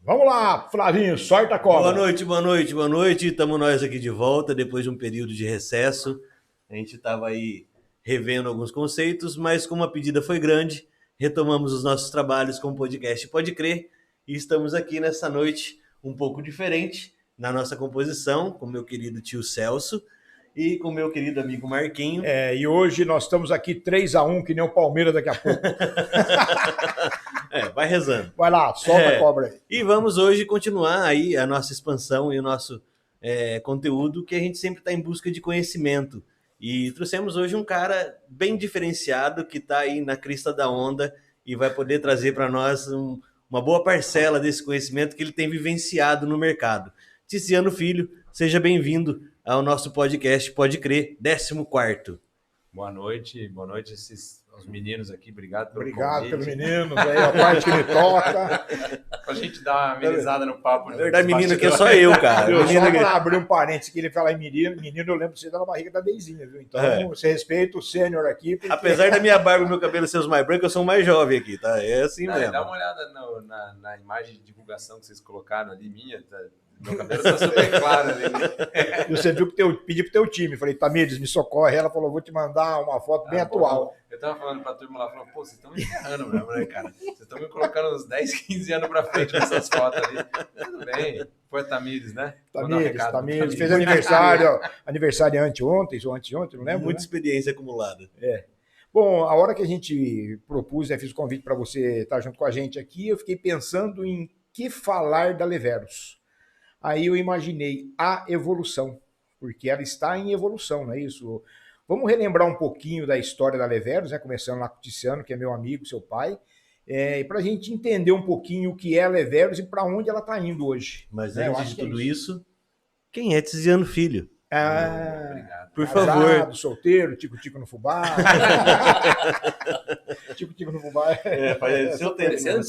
Vamos lá, Flavinho, sorta a cobra. Boa noite. Estamos nós aqui de volta depois de um período de recesso. A gente estava aí revendo alguns conceitos, mas como a pedida foi grande, retomamos os nossos trabalhos com o podcast Pode Crer e estamos aqui nessa noite um pouco diferente na nossa composição, com meu querido tio Celso e com meu querido amigo Marquinho. E hoje nós estamos aqui 3-1, que nem o Palmeiras daqui a pouco. Vai rezando. Vai lá, solta a cobra aí. E vamos hoje continuar aí a nossa expansão e o nosso conteúdo, que a gente sempre está em busca de conhecimento. E trouxemos hoje um cara bem diferenciado, que está aí na crista da onda e vai poder trazer para nós uma boa parcela desse conhecimento que ele tem vivenciado no mercado. Tiziano Filho, seja bem-vindo ao nosso podcast Pode Crer, 14º. Boa noite aos meninos aqui, obrigado pelo convite. Obrigado pelos meninos, aí a parte que me toca. Pra gente dar uma amenizada no papo. Na verdade, menino aqui é só eu, cara. Só para abrir um parênteses, que ele fala em menino, eu lembro de você dar na barriga da Deizinha, viu? Então, você respeita o sênior aqui. Porque... Apesar da minha barba e meu cabelo ser os mais brancos, eu sou o mais jovem aqui, tá? É assim mesmo. Dá uma olhada na imagem de divulgação que vocês colocaram ali, minha, tá? Meu cabelo tá super claro ali. E você viu que pedi pro teu time. Falei, Tamires, me socorre. Ela falou, vou te mandar uma foto bem atual. Bom. Eu tava falando pra turma lá, falando, pô, vocês estão me enterrando mesmo, né, cara? Vocês estão me colocando uns 10, 15 anos pra frente nessas fotos ali. Tudo bem. Foi a Tamires, né? Tamires. Fez aniversário, aniversário ontem, não lembro. Muita experiência acumulada. Bom, a hora que a gente propus, fiz o convite para você estar junto com a gente aqui, eu fiquei pensando em que falar da Leveros. Aí eu imaginei a evolução, porque ela está em evolução, não é isso? Vamos relembrar um pouquinho da história da Leveros, né? Começando lá com o Tiziano, que é meu amigo, seu pai, para a gente entender um pouquinho o que é a Leveros e para onde ela está indo hoje. Mas antes de tudo isso, quem é Tiziano Filho? Obrigado. Por favor. Solteiro, tico-tico no fubá. Tico-tico no fubá. Seu tempo. Eu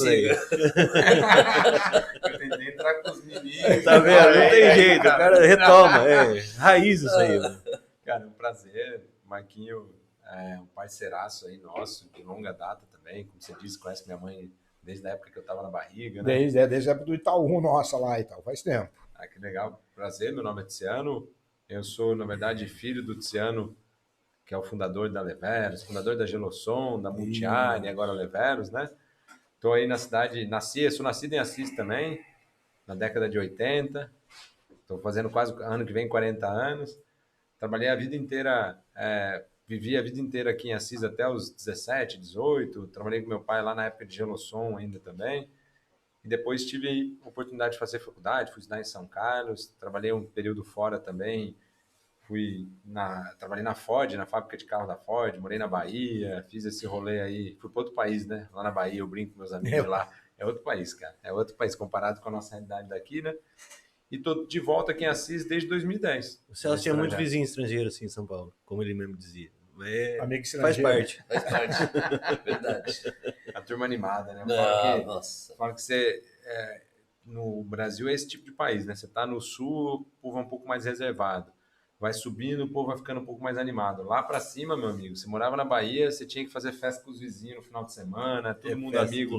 tentei entrar com os meninos. Tá vendo? Não tem jeito. O cara retoma. Raiz isso aí. Mano. Cara, é um prazer. Marquinho é um parceiraço aí nosso, de longa data também. Como você disse, conhece minha mãe desde a época que eu tava na barriga, né? Desde a época do Itaú, nossa, lá e tal. Faz tempo. Que legal. Prazer, meu nome é Tiziano. Eu sou, na verdade, filho do Tiziano, que é o fundador da Leveros, fundador da Gelosson, da Multiane, agora Leveros, né? Estou aí na cidade, sou nascido em Assis também, na década de 80. Estou fazendo quase, ano que vem, 40 anos. Trabalhei a vida inteira, vivi a vida inteira aqui em Assis até os 17, 18. Trabalhei com meu pai lá na época de Gelosson ainda também. E depois tive a oportunidade de fazer faculdade, fui estudar em São Carlos, trabalhei um período fora também, trabalhei na Ford, na fábrica de carro da Ford, morei na Bahia, fiz esse rolê aí, fui para outro país, né? Lá na Bahia, eu brinco com meus amigos de lá, é outro país, cara, é outro país comparado com a nossa realidade daqui, né? E tô de volta aqui em Assis desde 2010. O Celso tinha muito vizinho estrangeiro assim em São Paulo, como ele mesmo dizia. Faz parte. Verdade. A turma animada, né? Fala que você, no Brasil é esse tipo de país, né? Você tá no sul, o povo é um pouco mais reservado. Vai subindo, o povo vai ficando um pouco mais animado. Lá pra cima, meu amigo, você morava na Bahia, você tinha que fazer festa com os vizinhos no final de semana, todo mundo amigo.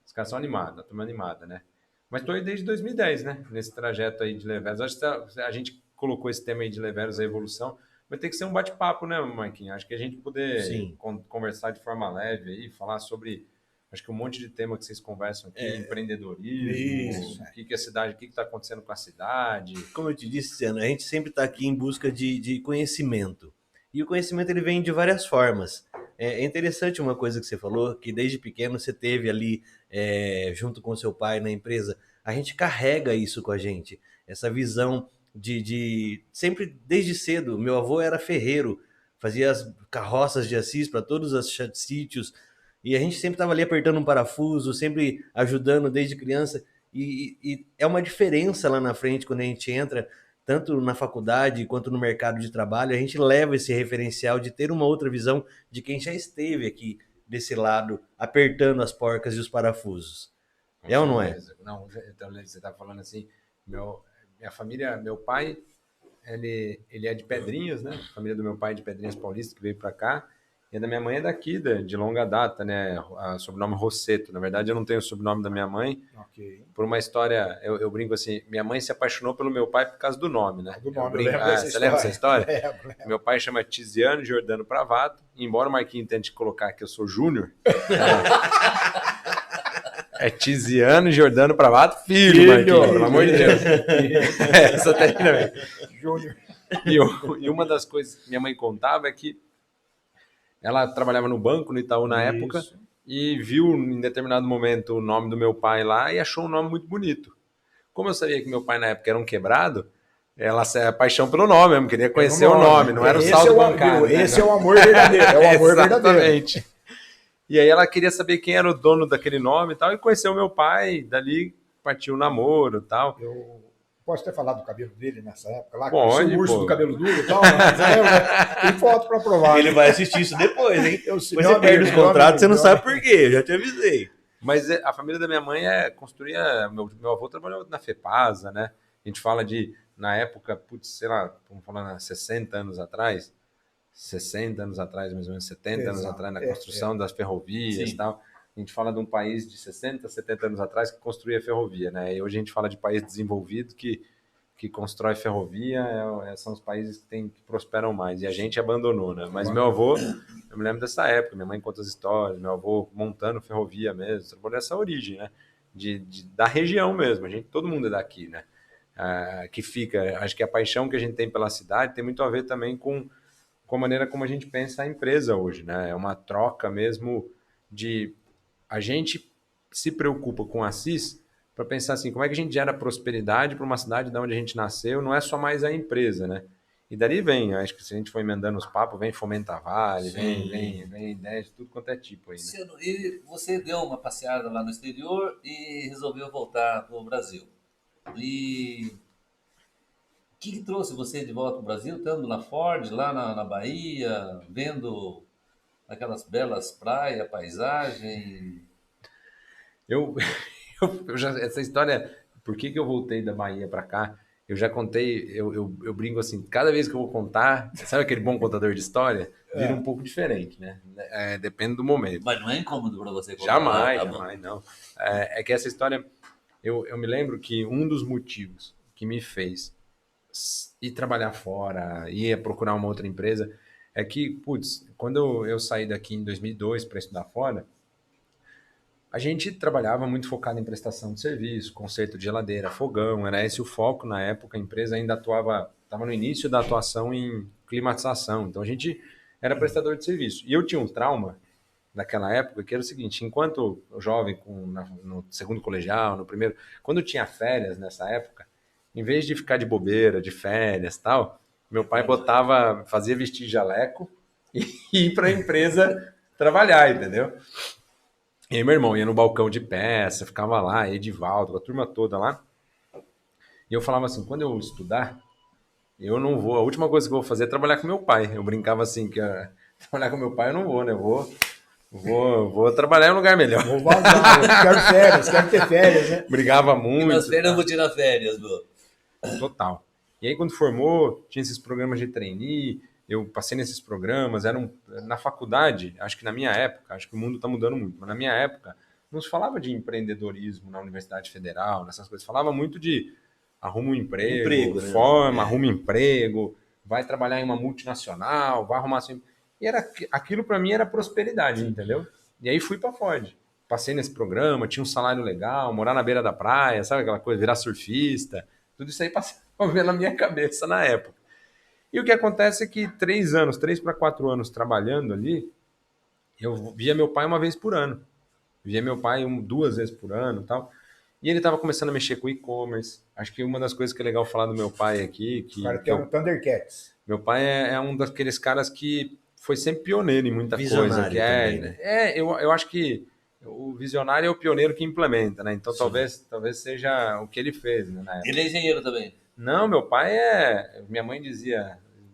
Os caras são animados, a turma animada, né? Mas tô aí desde 2010, né? Nesse trajeto aí de Leveros. Acho que a gente colocou esse tema aí de Leveros, a evolução. Vai ter que ser um bate-papo, né, Marquinhos? Acho que a gente poder conversar de forma leve aí, falar sobre, acho que um monte de tema que vocês conversam aqui, empreendedorismo, o que é a cidade, o que está acontecendo com a cidade. Como eu te disse, Ana, a gente sempre está aqui em busca de conhecimento. E o conhecimento ele vem de várias formas. É interessante uma coisa que você falou, que desde pequeno você teve ali, junto com seu pai na empresa, a gente carrega isso com a gente, essa visão sempre desde cedo. Meu avô era ferreiro, fazia as carroças de Assis para todos os sítios, e a gente sempre estava ali apertando um parafuso, sempre ajudando desde criança, e é uma diferença lá na frente quando a gente entra, tanto na faculdade quanto no mercado de trabalho, a gente leva esse referencial de ter uma outra visão de quem já esteve aqui desse lado, apertando as porcas e os parafusos. Ou não é? Não, então você está falando assim, minha família, meu pai, ele é de Pedrinhas, né? A família do meu pai é de Pedrinhas Paulista, que veio para cá. E a da minha mãe é daqui, de longa data, né? A sobrenome Rosseto. Na verdade, eu não tenho o sobrenome da minha mãe. Ok. Por uma história, eu brinco assim, minha mãe se apaixonou pelo meu pai por causa do nome, né? Do nome, brinco, você lembra dessa história? Lembro. Meu pai chama Tiziano Jordano Pravato, embora o Marquinhos tente colocar que eu sou Júnior. É Tiziano Jordano Pravato, filho, Marquinhos, pelo amor de Deus. Essa também. Júnior. E uma das coisas que minha mãe contava é que ela trabalhava no banco, no Itaú na época, e viu em determinado momento o nome do meu pai lá e achou um nome muito bonito. Como eu sabia que meu pai na época era um quebrado, ela se paixão pelo nome, eu queria conhecer o nome, não era o saldo bancário. Esse é o amor verdadeiro, é o amor verdadeiro. E aí ela queria saber quem era o dono daquele nome e tal, e conheceu meu pai, dali partiu o namoro e tal. Eu posso ter falado do cabelo dele nessa época lá? Pode, o urso do cabelo duro e tal, mas tem foto pra provar. Ele vai assistir isso depois, hein? Depois você perde os contratos, você não sabe por quê, eu já te avisei. Mas a família da minha mãe construía... Meu avô trabalhou na FEPASA, né? A gente fala de, na época, putz, sei lá, vamos falar 60 anos atrás, 60 anos atrás, mais ou menos 70 anos atrás, na construção das ferrovias e tal. A gente fala de um país de 60, 70 anos atrás que construía ferrovia, né? E hoje a gente fala de país desenvolvido que constrói ferrovia, são os países que prosperam mais. E a gente abandonou, né? Mas meu avô, eu me lembro dessa época, minha mãe conta as histórias, meu avô montando ferrovia mesmo, trabalhou nessa origem, né? Da região mesmo, todo mundo é daqui, né? Que fica, acho que a paixão que a gente tem pela cidade tem muito a ver também com a maneira como a gente pensa a empresa hoje, né? É uma troca mesmo a gente se preocupa com a CIS para pensar assim, como é que a gente gera prosperidade para uma cidade de onde a gente nasceu, não é só mais a empresa, né? E dali vem, acho que se a gente for emendando os papos, vem Fomenta Vale, vem ideias de tudo quanto é tipo aí, né? E você deu uma passeada lá no exterior e resolveu voltar para o Brasil. E o que trouxe você de volta para o Brasil, estando na Ford, lá na Bahia, vendo aquelas belas praias, paisagem? Essa história, por que eu voltei da Bahia para cá, eu já contei, eu brinco assim, cada vez que eu vou contar, sabe aquele bom contador de história? Vira um pouco diferente, né? Depende do momento. Mas não é incômodo para você contar? Jamais, não. É que essa história, eu me lembro que um dos motivos que me fez ir trabalhar fora, ir procurar uma outra empresa, é que, putz, quando eu saí daqui em 2002 para estudar fora, a gente trabalhava muito focado em prestação de serviço, conserto de geladeira, fogão, era esse o foco na época. A empresa ainda estava no início da atuação em climatização, então a gente era prestador de serviço. E eu tinha um trauma naquela época que era o seguinte, enquanto jovem, no segundo colegial, no primeiro, quando eu tinha férias nessa época, em vez de ficar de bobeira, de férias e tal, meu pai fazia vestir jaleco e ir para a empresa trabalhar, entendeu? E aí meu irmão ia no balcão de peça, ficava lá, Edivaldo, a turma toda lá. E eu falava assim, quando eu estudar, eu não vou, a última coisa que eu vou fazer é trabalhar com meu pai. Eu brincava assim, que trabalhar com meu pai eu não vou, né? Vou trabalhar em um lugar melhor. Vou vazar, quero ter férias, né? Brigava muito. E nas férias eu vou tirar férias, meu. Total. E aí quando formou, tinha esses programas de trainee, eu passei nesses programas, na faculdade, acho que na minha época, acho que o mundo está mudando muito, mas na minha época, não se falava de empreendedorismo na Universidade Federal, nessas coisas, falava muito de arruma um emprego, forma, arruma emprego, vai trabalhar em uma multinacional, vai arrumar assim. E aquilo para mim era prosperidade, entendeu? E aí fui para Ford. Passei nesse programa, tinha um salário legal, morar na beira da praia, sabe aquela coisa, virar surfista, tudo isso aí passava na minha cabeça na época. E o que acontece é que 3 para 4 anos trabalhando ali, eu via meu pai uma vez por ano. Via meu pai 2 vezes por ano e tal. E ele estava começando a mexer com e-commerce. Acho que uma das coisas que é legal falar do meu pai aqui... O cara tem um Thundercats. Meu pai é um daqueles caras que foi sempre pioneiro em muita coisa. Também, né? Eu acho que o visionário é o pioneiro que implementa, né? Então talvez seja o que ele fez, né? Ele é engenheiro também? Não, meu pai minha mãe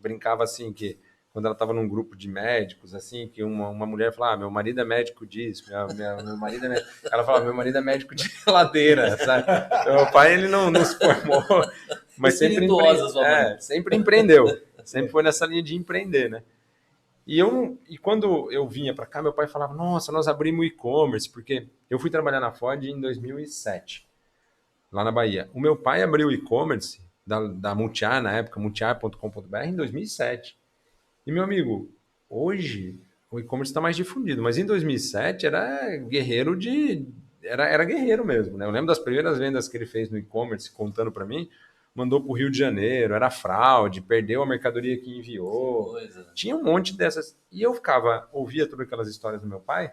brincava assim, que quando ela estava num grupo de médicos, assim, que uma mulher falava, meu marido é médico disso, meu marido é médico... Ela falava, meu marido é médico de geladeira, sabe? Então, meu pai, ele não se formou, mas sempre empreendeu. Sempre foi nessa linha de empreender, né? E quando eu vinha para cá, meu pai falava, nossa, nós abrimos e-commerce, porque eu fui trabalhar na Ford em 2007, lá na Bahia. O meu pai abriu o e-commerce da Multiar, na época, multiar.com.br, em 2007. E, meu amigo, hoje o e-commerce está mais difundido, mas em 2007 era guerreiro Era guerreiro mesmo, né? Eu lembro das primeiras vendas que ele fez no e-commerce, contando para mim, mandou para o Rio de Janeiro, era fraude, perdeu a mercadoria que enviou. Tinha um monte dessas. E eu ouvia todas aquelas histórias do meu pai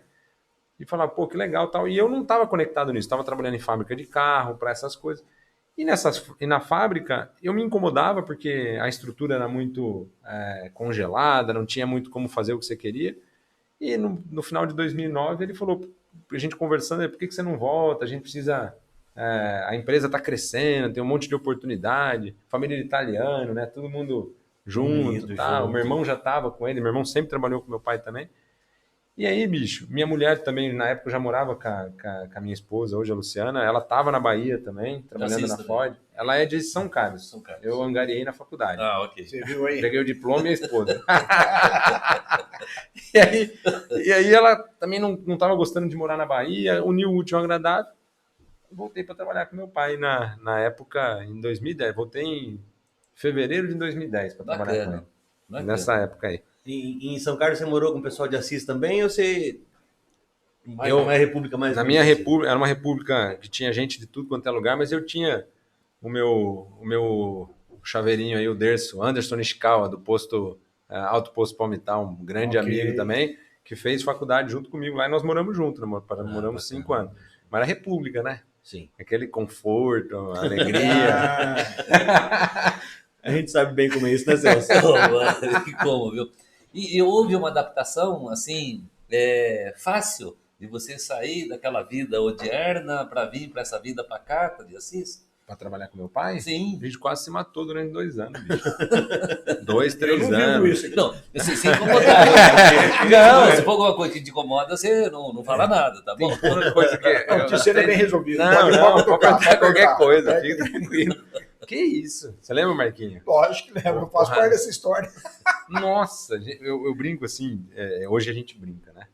e falava, pô, que legal tal. E eu não estava conectado nisso, estava trabalhando em fábrica de carro, para essas coisas. E na fábrica, eu me incomodava porque a estrutura era muito congelada, não tinha muito como fazer o que você queria. E no final de 2009, ele falou, a gente conversando, por que você não volta? A gente precisa... a empresa está crescendo, tem um monte de oportunidade, família de italiano, né? Todo mundo junto, tá? O meu irmão já estava com ele, meu irmão sempre trabalhou com meu pai também. E aí, bicho, minha mulher também, na época, já morava com a minha esposa, hoje a Luciana, ela estava na Bahia também, trabalhando na Ford. Ela é de São Carlos. Eu angariei na faculdade. Ah, ok. Você viu aí? Peguei o diploma e a esposa. e aí ela também não estava gostando de morar na Bahia, uniu o útil ao agradável. Voltei para trabalhar com meu pai na época, em 2010. Voltei em fevereiro de 2010 para trabalhar com ele. Nessa época aí. E em São Carlos você morou com o pessoal de Assis também ou você... uma república mais... Na minha república, era uma república que tinha gente de tudo quanto é lugar, mas eu tinha o meu chaveirinho aí, o Derso, Anderson Ishikawa, do Alto Posto Palmital, um grande amigo também, que fez faculdade junto comigo lá e nós moramos juntos, moramos 5 anos. Mas era república, né? Sim. Aquele conforto, alegria. A gente sabe bem como é isso, né, Celso? Como, viu? E houve uma adaptação, assim, fácil de você sair daquela vida odierna para vir para essa vida pacata de Assis? Para trabalhar com meu pai? Sim. A gente quase se matou durante 2 anos, bicho. 2, 3 anos. Eu não vivo isso. Não, sem incomodar. Não, se for alguma coisa que te incomoda, você não fala nada, tá bom? Tem coisa que... Não, o terceiro é bem resolvido. Não, qualquer coisa. Fica tranquilo. Que isso? Você lembra, Marquinhos? Lógico que lembro, eu faço parte dessa história. Nossa, eu brinco assim, hoje a gente brinca, né?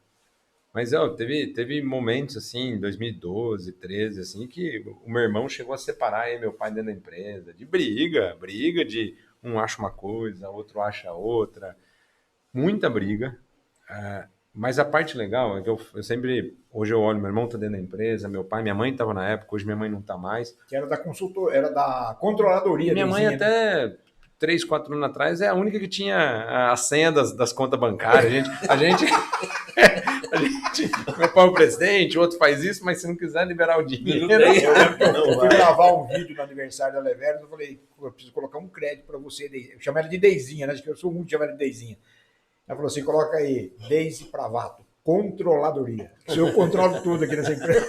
Mas teve momentos assim, em 2012, 13, assim, que o meu irmão chegou a separar aí meu pai dentro da empresa, de briga de um acha uma coisa, outro acha outra, muita briga. Mas a parte legal é que eu sempre, hoje eu olho, meu irmão tá dentro da empresa, meu pai, minha mãe estava na época, hoje minha mãe não tá mais. Que era da consultor, era da controladoria. Minha mãe até 3, 4 anos atrás é a única que tinha a senha das contas bancárias. A gente meu pai é o presidente, o outro faz isso, mas se não quiser liberar o dinheiro... Eu lembro que eu fui gravar um vídeo no aniversário da Leveros, eu falei, eu preciso colocar um crédito para você. Eu chamo ela de Deizinha, né? Acho que eu sou muito chamado de Deizinha. Ela falou assim, coloca aí, Deise Pravato, controladoria. Eu controlo tudo aqui nessa empresa.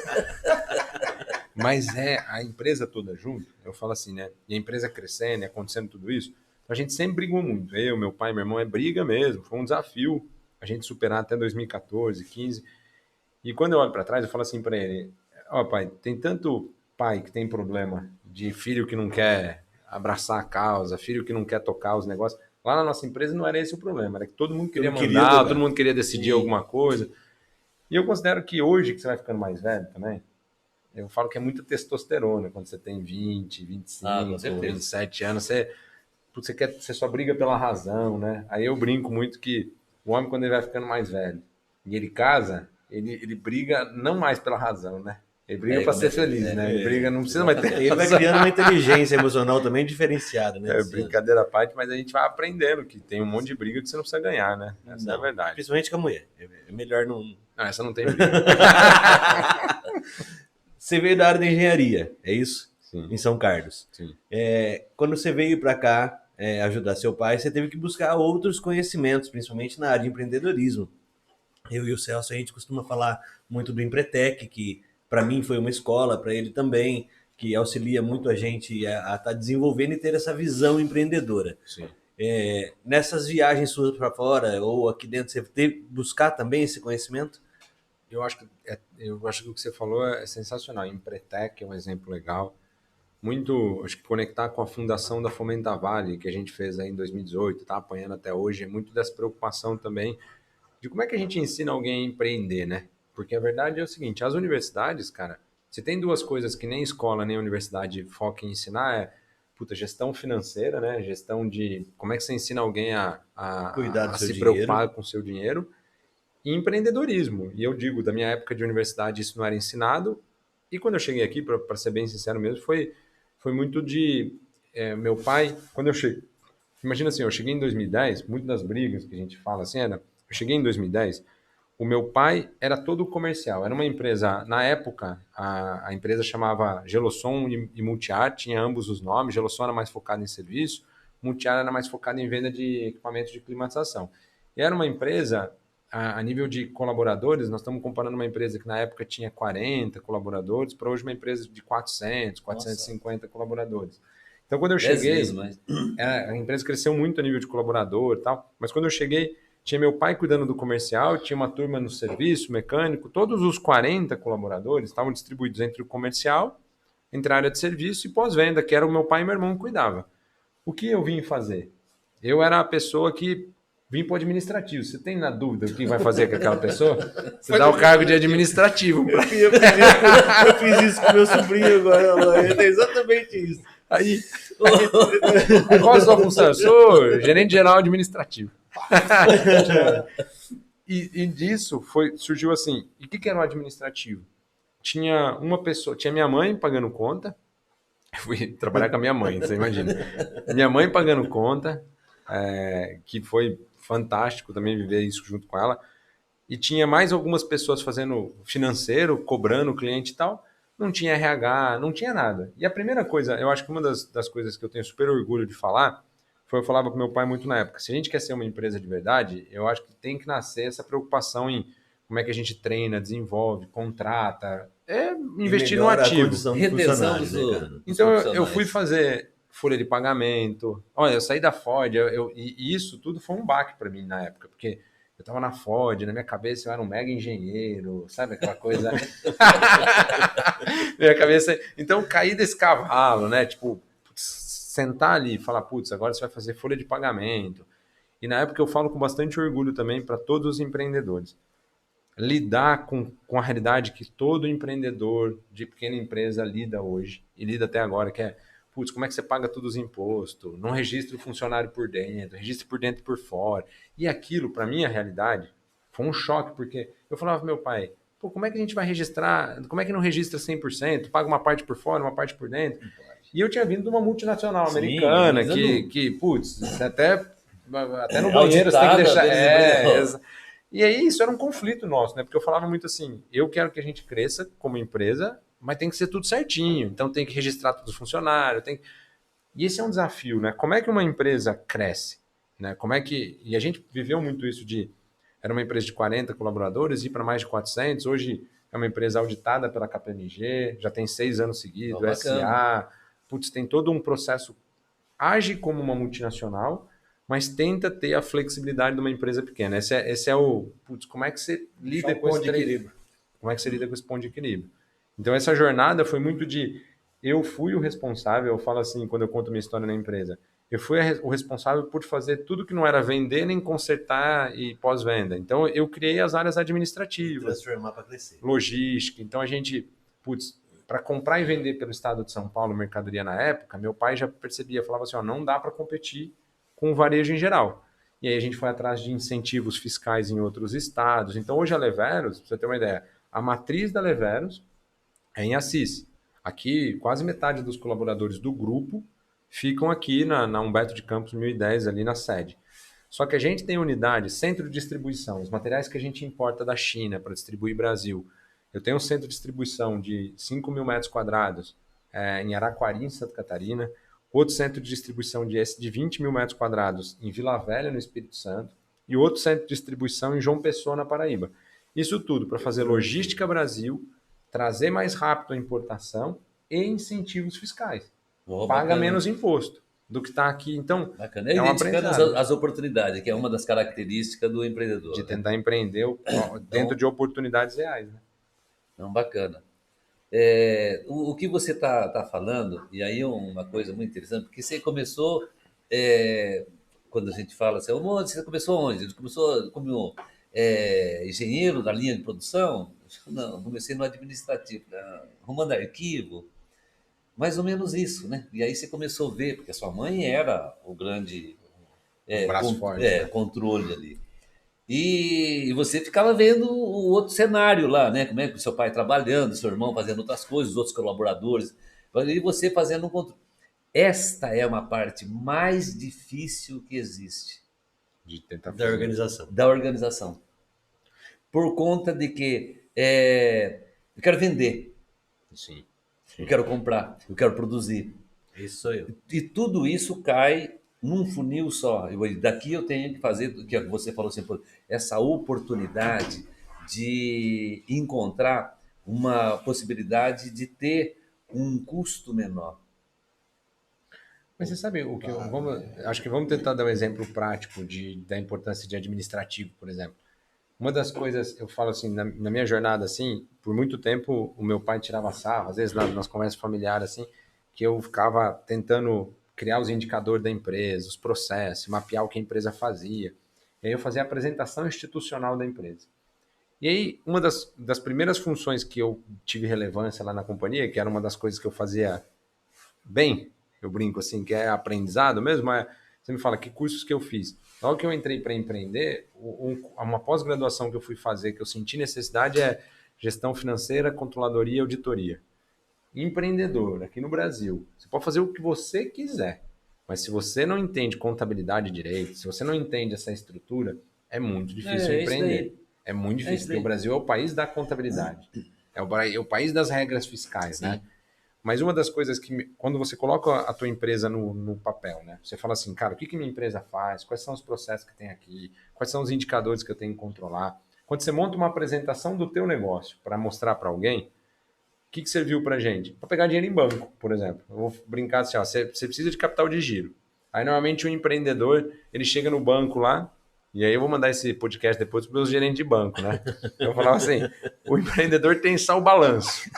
Mas a empresa toda junto, eu falo assim, né? E a empresa crescendo, acontecendo tudo isso, a gente sempre brigou muito. Eu, meu pai, meu irmão, briga mesmo. Foi um desafio a gente superar até 2014, 15. E quando eu olho para trás, eu falo assim para ele, pai, tem tanto pai que tem problema de filho que não quer abraçar a causa, filho que não quer tocar os negócios. Lá na nossa empresa não era esse o problema, era que todo mundo queria mandar, todo mundo queria decidir alguma coisa. E eu considero que hoje, que você vai ficando mais velho também, eu falo que é muita testosterona quando você tem 20, 25, 27 anos, você só briga pela razão, né? Aí eu brinco muito que o homem, quando ele vai ficando mais velho e ele casa, ele briga não mais pela razão, né? Ele briga para ser feliz, né? Ele briga, não precisa mais ter. Ele vai criando uma inteligência emocional também diferenciada, né? Brincadeira à parte, mas a gente vai aprendendo que tem um monte de briga que você não precisa ganhar, né? Essa é a verdade. Principalmente com a mulher. É melhor não. Não, essa não tem briga. Você veio da área de engenharia, é isso? Sim. Em São Carlos. Sim. Quando você veio para cá ajudar seu pai, você teve que buscar outros conhecimentos, principalmente na área de empreendedorismo. Eu e o Celso, a gente costuma falar muito do Empretec, que para mim foi uma escola, para ele também, que auxilia muito a gente a estar desenvolvendo e ter essa visão empreendedora. Sim. Nessas viagens suas para fora ou aqui dentro, você teve que buscar também esse conhecimento? Eu acho que o que você falou é sensacional. Empretec é um exemplo legal. muito, acho que conectar com a fundação da Fomenta Vale, que a gente fez aí em 2018, tá apanhando até hoje, é muito dessa preocupação também de como é que a gente ensina alguém a empreender, né? Porque a verdade é o seguinte, as universidades, cara, se tem duas coisas que nem escola nem universidade foca em ensinar gestão financeira, né? Gestão de como é que você ensina alguém Cuidar do a seu se dinheiro. preocupar com o seu dinheiro e empreendedorismo. E eu digo, da minha época de universidade isso não era ensinado. E quando eu cheguei aqui, para ser bem sincero mesmo, foi muito de meu pai, quando eu cheguei, imagina assim, eu cheguei em 2010, muitas das brigas que a gente fala assim, eu cheguei em 2010, o meu pai era todo comercial, era uma empresa, na época, a empresa chamava Gelosson e Multiart, tinha ambos os nomes, Gelosson era mais focado em serviço, Multiart era mais focado em venda de equipamentos de climatização. E era uma empresa, a nível de colaboradores, nós estamos comparando uma empresa que na época tinha 40 colaboradores, para hoje uma empresa de 400, 450 colaboradores. Então, quando eu cheguei, a empresa cresceu muito a nível de colaborador e tal, mas quando eu cheguei, tinha meu pai cuidando do comercial, tinha uma turma no serviço, mecânico, todos os 40 colaboradores estavam distribuídos entre o comercial, entre a área de serviço e pós-venda, que era o meu pai e meu irmão que cuidava. O que eu vim fazer? Eu era a pessoa que vim para o administrativo. Você tem na dúvida o que vai fazer com aquela pessoa? Você dá o cargo de administrativo. Eu fiz isso com meu sobrinho agora, é exatamente isso. Aí qual a sua função? Eu sou gerente geral administrativo. E disso surgiu assim. E o que era o administrativo? Tinha uma pessoa, tinha minha mãe pagando conta. Eu fui trabalhar com a minha mãe, você imagina. Minha mãe pagando conta, que foi fantástico também viver isso junto com ela. E tinha mais algumas pessoas fazendo financeiro, cobrando o cliente e tal. Não tinha RH, não tinha nada. E a primeira coisa, eu acho que uma das coisas que eu tenho super orgulho de falar, eu falava com meu pai muito na época, se a gente quer ser uma empresa de verdade, eu acho que tem que nascer essa preocupação em como é que a gente treina, desenvolve, contrata, investir no ativo. Retenção Então eu fui fazer folha de pagamento, olha, eu saí da Ford, e isso tudo foi um baque para mim na época, porque eu tava na Ford, na minha cabeça eu era um mega engenheiro, sabe aquela coisa? Minha cabeça... Então, caí desse cavalo, né? Tipo, sentar ali e falar, putz, agora você vai fazer folha de pagamento. E na época eu falo com bastante orgulho também para todos os empreendedores. Lidar com a realidade que todo empreendedor de pequena empresa lida hoje, e lida até agora, que é, putz, como é que você paga todos os impostos? Não registra o funcionário por dentro, registra por dentro e por fora. E aquilo, para mim, a realidade, foi um choque, porque eu falava pro meu pai, pô, como é que a gente vai registrar? Como é que não registra 100%? Paga uma parte por fora, uma parte por dentro? E eu tinha vindo de uma multinacional americana, que putz, até no banheiro você tem que deixar... E aí isso era um conflito nosso, né? Porque eu falava muito assim, eu quero que a gente cresça como empresa, mas tem que ser tudo certinho. Então tem que registrar todos os funcionários. E esse é um desafio, né? Como é que uma empresa cresce? Né? E a gente viveu muito isso era uma empresa de 40 colaboradores, ir para mais de 400. Hoje é uma empresa auditada pela KPMG, já tem 6 anos seguidos, SA. Putz, tem todo um processo, age como uma multinacional, mas tenta ter a flexibilidade de uma empresa pequena. Esse é o... Putz, como é que você lida com esse equilíbrio? Como é que você lida com esse ponto de equilíbrio? Então, essa jornada foi muito de... Eu fui o responsável, eu falo assim, quando eu conto minha história na empresa, eu fui o responsável por fazer tudo que não era vender, nem consertar e pós-venda. Então, eu criei as áreas administrativas. Transformar para crescer. Logística. Então, a gente... Putz, para comprar e vender pelo estado de São Paulo, mercadoria na época, meu pai já percebia, falava assim, não dá para competir com o varejo em geral. E aí a gente foi atrás de incentivos fiscais em outros estados. Então hoje a Leveros, para você ter uma ideia, a matriz da Leveros é em Assis. Aqui quase metade dos colaboradores do grupo ficam aqui na Humberto de Campos 1010, ali na sede. Só que a gente tem unidade, centro de distribuição, os materiais que a gente importa da China para distribuir Brasil. Eu tenho um centro de distribuição de 5 mil metros quadrados em Araquari, em Santa Catarina. Outro centro de distribuição de 20 mil metros quadrados em Vila Velha, no Espírito Santo, e outro centro de distribuição em João Pessoa, na Paraíba. Isso tudo para fazer logística Brasil, trazer mais rápido a importação e incentivos fiscais. Paga menos imposto do que está aqui. Então, bacana. É uma aprendizagem. As oportunidades, que é uma das características do empreendedor. De tentar empreender dentro de oportunidades reais. Né? Não, bacana. O que você tá falando, e aí é uma coisa muito interessante, porque você começou, quando a gente fala assim, você começou onde? Você começou como engenheiro da linha de produção? Não, comecei no administrativo, arrumando arquivo, mais ou menos isso, né? E aí você começou a ver, porque a sua mãe era o grande Um braço forte, né? controle ali. E você ficava vendo o outro cenário lá, né? Como é que o seu pai trabalhando, seu irmão fazendo outras coisas, os outros colaboradores, e você fazendo um controle. Esta é uma parte mais difícil que existe De tentar Da organização. da organização. Por conta de que eu quero vender, Sim. eu quero comprar, eu quero produzir. Isso sou eu. E tudo isso cai num funil só. Daqui eu tenho que fazer, que você falou assim, essa oportunidade de encontrar uma possibilidade de ter um custo menor. Mas você sabe o que acho que vamos tentar dar um exemplo prático da importância de administrativo, por exemplo. Uma das coisas, eu falo assim, na minha jornada, assim, por muito tempo o meu pai tirava sarro, às vezes nas conversas familiares, assim, que eu ficava tentando criar os indicadores da empresa, os processos, mapear o que a empresa fazia. E aí eu fazia a apresentação institucional da empresa. E aí, uma das primeiras funções que eu tive relevância lá na companhia, que era uma das coisas que eu fazia bem, eu brinco assim, que é aprendizado mesmo, você me fala que cursos que eu fiz. Logo que eu entrei para empreender, uma pós-graduação que eu fui fazer, que eu senti necessidade é gestão financeira, controladoria e auditoria. Empreendedor, aqui no Brasil, você pode fazer o que você quiser, mas se você não entende contabilidade direito, se você não entende essa estrutura, é muito difícil empreender. É muito difícil, porque o Brasil é o país da contabilidade. É o país das regras fiscais, né? Mas uma das coisas que, quando você coloca a tua empresa no papel, né? Você fala assim, cara, o que minha empresa faz? Quais são os processos que tem aqui? Quais são os indicadores que eu tenho que controlar? Quando você monta uma apresentação do teu negócio para mostrar para alguém, o que serviu para gente? Para pegar dinheiro em banco, por exemplo. Eu vou brincar assim, ó, você precisa de capital de giro. Aí, normalmente, o empreendedor, ele chega no banco lá, e aí eu vou mandar esse podcast depois para os meus gerentes de banco, né? Eu falava assim, o empreendedor tem só o balanço,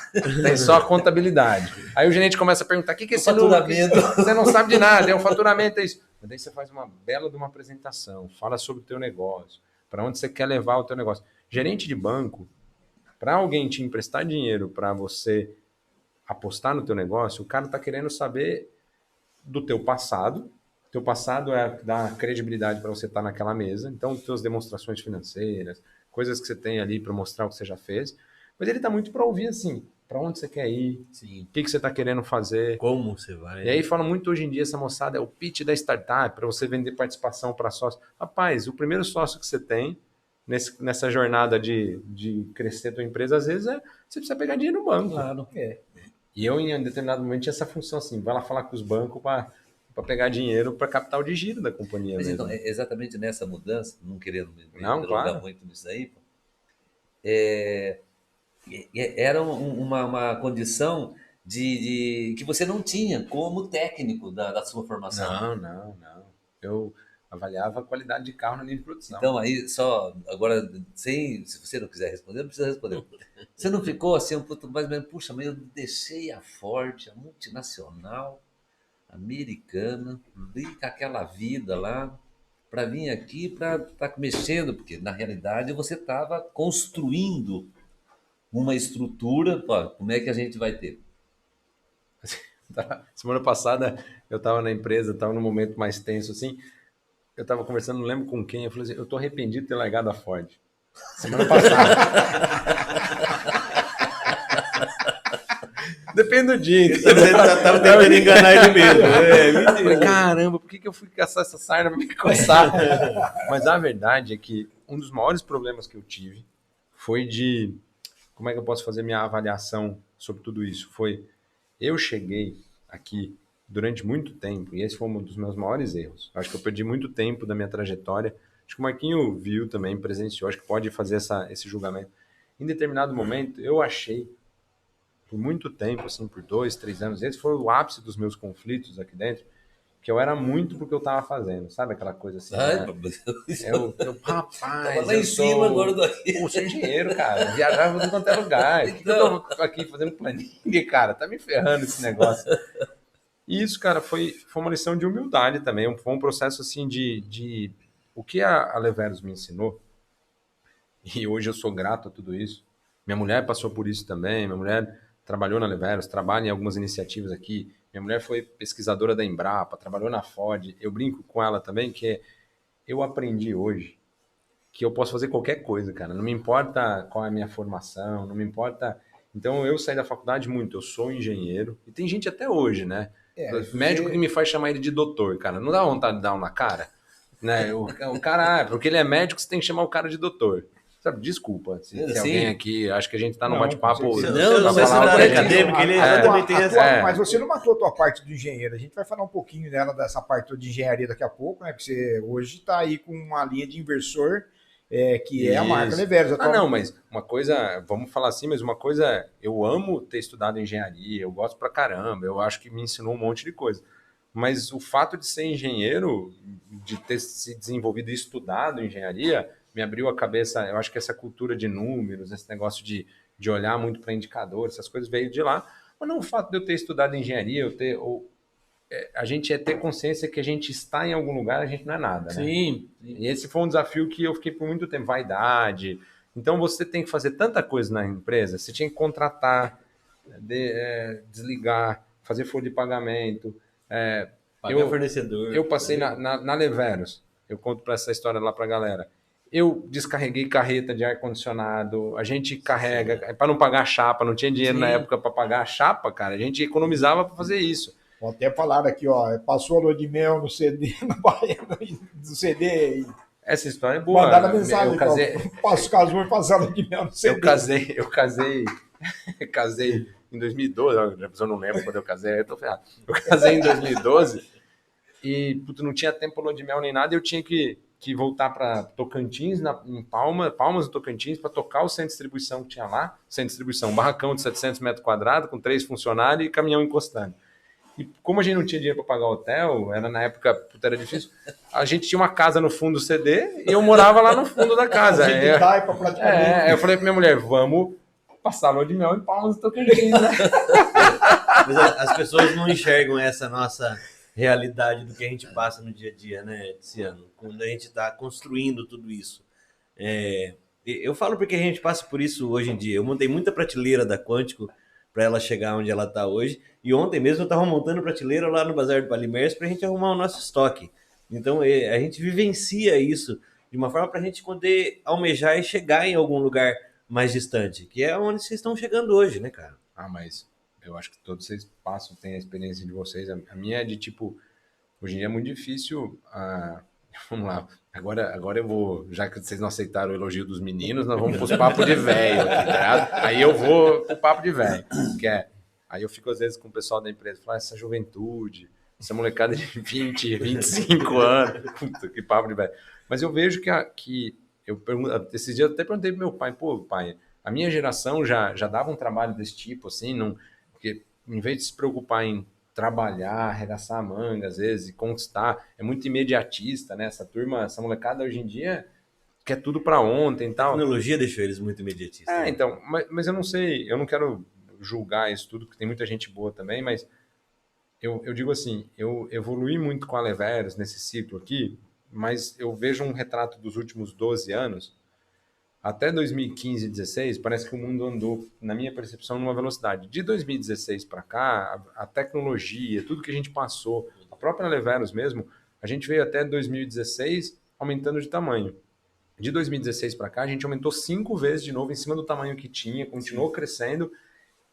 tem só a contabilidade. Aí o gerente começa a perguntar, o que é esse faturamento? Você não sabe de nada, o faturamento é isso. Mas daí você faz uma bela de uma apresentação, fala sobre o teu negócio, para onde você quer levar o teu negócio. Gerente de banco, para alguém te emprestar dinheiro para você apostar no teu negócio, o cara está querendo saber do teu passado. Teu passado é dar credibilidade para você estar naquela mesa. Então, tuas demonstrações financeiras, coisas que você tem ali para mostrar o que você já fez. Mas ele está muito para ouvir assim, para onde você quer ir, Sim. o que você está querendo fazer. Como você vai. E aí fala muito hoje em dia, essa moçada é o pitch da startup, para você vender participação para sócio. Rapaz, o primeiro sócio que você tem nessa jornada de crescer a tua empresa, às vezes, você precisa pegar dinheiro no banco. Claro. E eu, em determinado momento, tinha essa função assim, vai lá falar com os bancos para pegar dinheiro para capital de giro da companhia. Mas mesmo. então, exatamente nessa mudança, não querendo me Não, delongar claro. muito nisso aí, era uma condição de que você não tinha como técnico da sua formação. Não. Eu avaliava a qualidade de carro na linha de produção. Então, aí, só, agora, se você não quiser responder, não precisa responder. Você não ficou assim, um pouco mais ou menos, puxa, mas eu deixei a Ford, a multinacional americana, vim com aquela vida lá, para vir aqui para estar mexendo, porque na realidade você estava construindo uma estrutura, pô, como é que a gente vai ter? Semana passada eu estava na empresa, estava num momento mais tenso assim. Eu estava conversando, não lembro com quem, eu falei assim, eu estou arrependido de ter largado a Ford. Semana passada. Depende do dia. Você estava tentando enganar ele mesmo. Eu falei, caramba, por que eu fui caçar essa sarna para me coçar? Mas a verdade é que um dos maiores problemas que eu tive foi de... Como é que eu posso fazer minha avaliação sobre tudo isso? Eu cheguei aqui durante muito tempo, e esse foi um dos meus maiores erros. Acho que eu perdi muito tempo da minha trajetória. Acho que o Marquinho viu também, presenciou, acho que pode fazer esse julgamento. Em determinado momento, eu achei, por muito tempo, assim, por 2, 3 anos, esse foi o ápice dos meus conflitos aqui dentro, que eu era muito porque eu tava fazendo, sabe aquela coisa assim, Ai, né? meu Deus. Rapaz, Tava lá em cima, agora daqui. Pô, sou engenheiro, cara, viajava de quanto é lugar, por que eu tô aqui fazendo planilha, cara, tá me ferrando esse negócio. E isso, cara, foi uma lição de humildade também, foi um processo assim de o que a Leveros me ensinou, e hoje eu sou grato a tudo isso. Minha mulher passou por isso também, minha mulher trabalhou na Leveros, trabalha em algumas iniciativas aqui, minha mulher foi pesquisadora da Embrapa, trabalhou na Ford, eu brinco com ela também que eu aprendi hoje que eu posso fazer qualquer coisa, cara, não me importa qual é a minha formação, não me importa... Então eu saí da faculdade muito, eu sou engenheiro, e tem gente até hoje, né? Médico que me faz chamar ele de doutor, cara, não dá vontade de dar um na cara? Né? O cara, porque ele é médico, você tem que chamar o cara de doutor. Sabe, desculpa, se alguém aqui, acho que a gente tá num bate-papo. Não sei se na área acadêmica, ele também tem essa. Mas você não matou a tua parte do engenheiro. A gente vai falar um pouquinho dela, dessa parte de engenharia daqui a pouco, né? Porque você hoje tá aí com uma linha de inversor, que é a marca Leveros. Não, mas uma coisa, vamos falar assim, mas uma coisa, eu amo ter estudado engenharia, eu gosto pra caramba, eu acho que me ensinou um monte de coisa. Mas o fato de ser engenheiro, de ter se desenvolvido e estudado engenharia, me abriu a cabeça. Eu acho que essa cultura de números, esse negócio de olhar muito para indicadores, essas coisas veio de lá. Mas não o fato de eu ter estudado engenharia, a gente é ter consciência que a gente está em algum lugar, a gente não é nada, né? Sim. E esse foi um desafio que eu fiquei por muito tempo, vaidade. Então você tem que fazer tanta coisa na empresa, você tinha que contratar, desligar, fazer folha de pagamento. Pagar o fornecedor. Eu passei na Leveros, eu conto para essa história lá para a galera. Eu descarreguei carreta de ar-condicionado, a gente carrega, para não pagar a chapa, não tinha dinheiro na época para pagar a chapa, cara, a gente economizava para fazer isso. Até falaram aqui, ó, passou a lua de mel no CD, na baiana do CD. Essa história é boa. Mandaram mensagem, eu casei, casou e passou a lua de mel no CD. Eu casei em 2012, eu não lembro quando eu casei, eu tô ferrado. Eu casei em 2012 e não tinha tempo lua de mel nem nada, eu tinha que voltar para Tocantins, em Palmas do Tocantins, para tocar o centro de distribuição que tinha lá. Centro de distribuição, barracão de 700 metros quadrados, com 3 funcionários e caminhão encostando. E como a gente não tinha dinheiro para pagar hotel, na época, era difícil, a gente tinha uma casa no fundo do CD e eu morava lá no fundo da casa. Eu falei para minha mulher, vamos passar a lua de mel em Palmas do Tocantins, né? Mas as pessoas não enxergam essa nossa realidade do que a gente passa no dia a dia, né, Tiziano? Quando a gente está construindo tudo isso. Eu falo porque a gente passa por isso hoje em dia. Eu montei muita prateleira da Quântico para ela chegar onde ela está hoje. E ontem mesmo eu estava montando prateleira lá no Bazar do Palimers para a gente arrumar o nosso estoque. Então a gente vivencia isso de uma forma para a gente poder almejar e chegar em algum lugar mais distante, que é onde vocês estão chegando hoje, né, cara? Mas eu acho que todos vocês têm a experiência de vocês. A minha é de tipo, hoje em dia é muito difícil. Vamos lá, agora eu vou, já que vocês não aceitaram o elogio dos meninos, nós vamos pros papos de velho aqui, tá ligado? Aí eu vou pro papo de velho, aí eu fico às vezes com o pessoal da empresa, falo, essa juventude, essa molecada de 20, 25 anos, puta, que papo de velho. Mas eu vejo que eu pergunto, esses dias eu até perguntei pro meu pai, pai, a minha geração já dava um trabalho desse tipo, assim, porque em vez de se preocupar em trabalhar, arregaçar a manga, às vezes, e conquistar, é muito imediatista, né? Essa molecada hoje em dia quer tudo para ontem e tal. A tecnologia deixou eles muito imediatistas. Né? Então, mas eu não sei, eu não quero julgar isso tudo, porque tem muita gente boa também, mas eu digo assim, eu evolui muito com a Leveros nesse ciclo aqui, mas eu vejo um retrato dos últimos 12 anos. Até 2015 e 2016, parece que o mundo andou, na minha percepção, numa velocidade. De 2016 para cá, a tecnologia, tudo que a gente passou, a própria Leveros mesmo, a gente veio até 2016 aumentando de tamanho. De 2016 para cá, a gente aumentou 5 vezes de novo em cima do tamanho que tinha, continuou crescendo,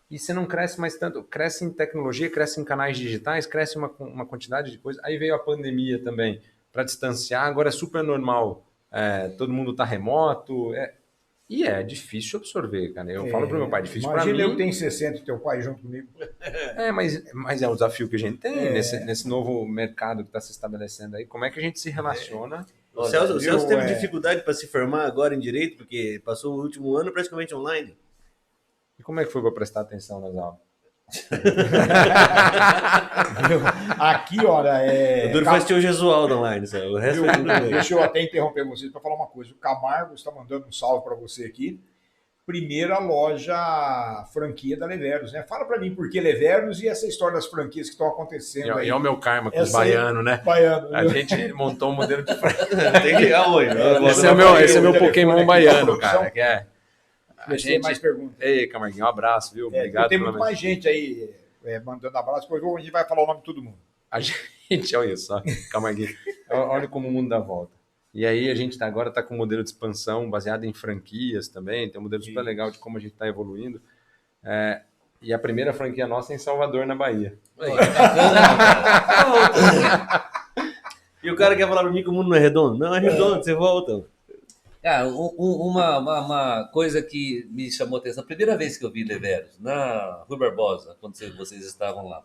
e você não cresce mais tanto. Cresce em tecnologia, cresce em canais digitais, cresce uma quantidade de coisas. Aí veio a pandemia também, para distanciar, agora é super normal. Todo mundo está remoto, e é difícil absorver, cara. Eu falo pro meu pai, difícil para mim. Imagina eu tenho 60 e teu pai junto comigo. Mas é o desafio que a gente tem nesse novo mercado que está se estabelecendo aí. Como é que a gente se relaciona? O Celso teve dificuldade para se formar agora em Direito, porque passou o último ano praticamente online. E como é que foi para prestar atenção nas aulas? Aqui, olha, O duro foi assistir o Gesualdo online, sabe? O resto foi tudo bem. deixa eu até interromper vocês para falar uma coisa. O Camargo está mandando um salve para você aqui. Primeira loja franquia da Leveros, né? Fala para mim por que Leveros e essa história das franquias que estão acontecendo aí. É o meu karma com os Essa aí- baianos, né? Baiano. A gente montou um modelo de franquia. Tem que ir aonde? Esse é o meu Pokémon baiano, cara. Que é. A Tem mais perguntas. Ei, Camarguinho, um abraço, viu? Obrigado Tem pela muito mais gente aí mandando abraço, depois a gente vai falar o nome de todo mundo. A gente, olha só, Camarguinho. Olha como o mundo dá volta. E aí a gente agora está com um modelo de expansão baseado em franquias também. Tem um modelo super legal de como a gente está evoluindo. E a primeira franquia nossa é em Salvador, na Bahia. Pô, que bacana, cara. E o cara quer falar pra mim que o mundo não é redondo? Não, é redondo, você volta. Cara, uma coisa que me chamou a atenção, a primeira vez que eu vi Leveros, na Rui Barbosa, quando vocês estavam lá,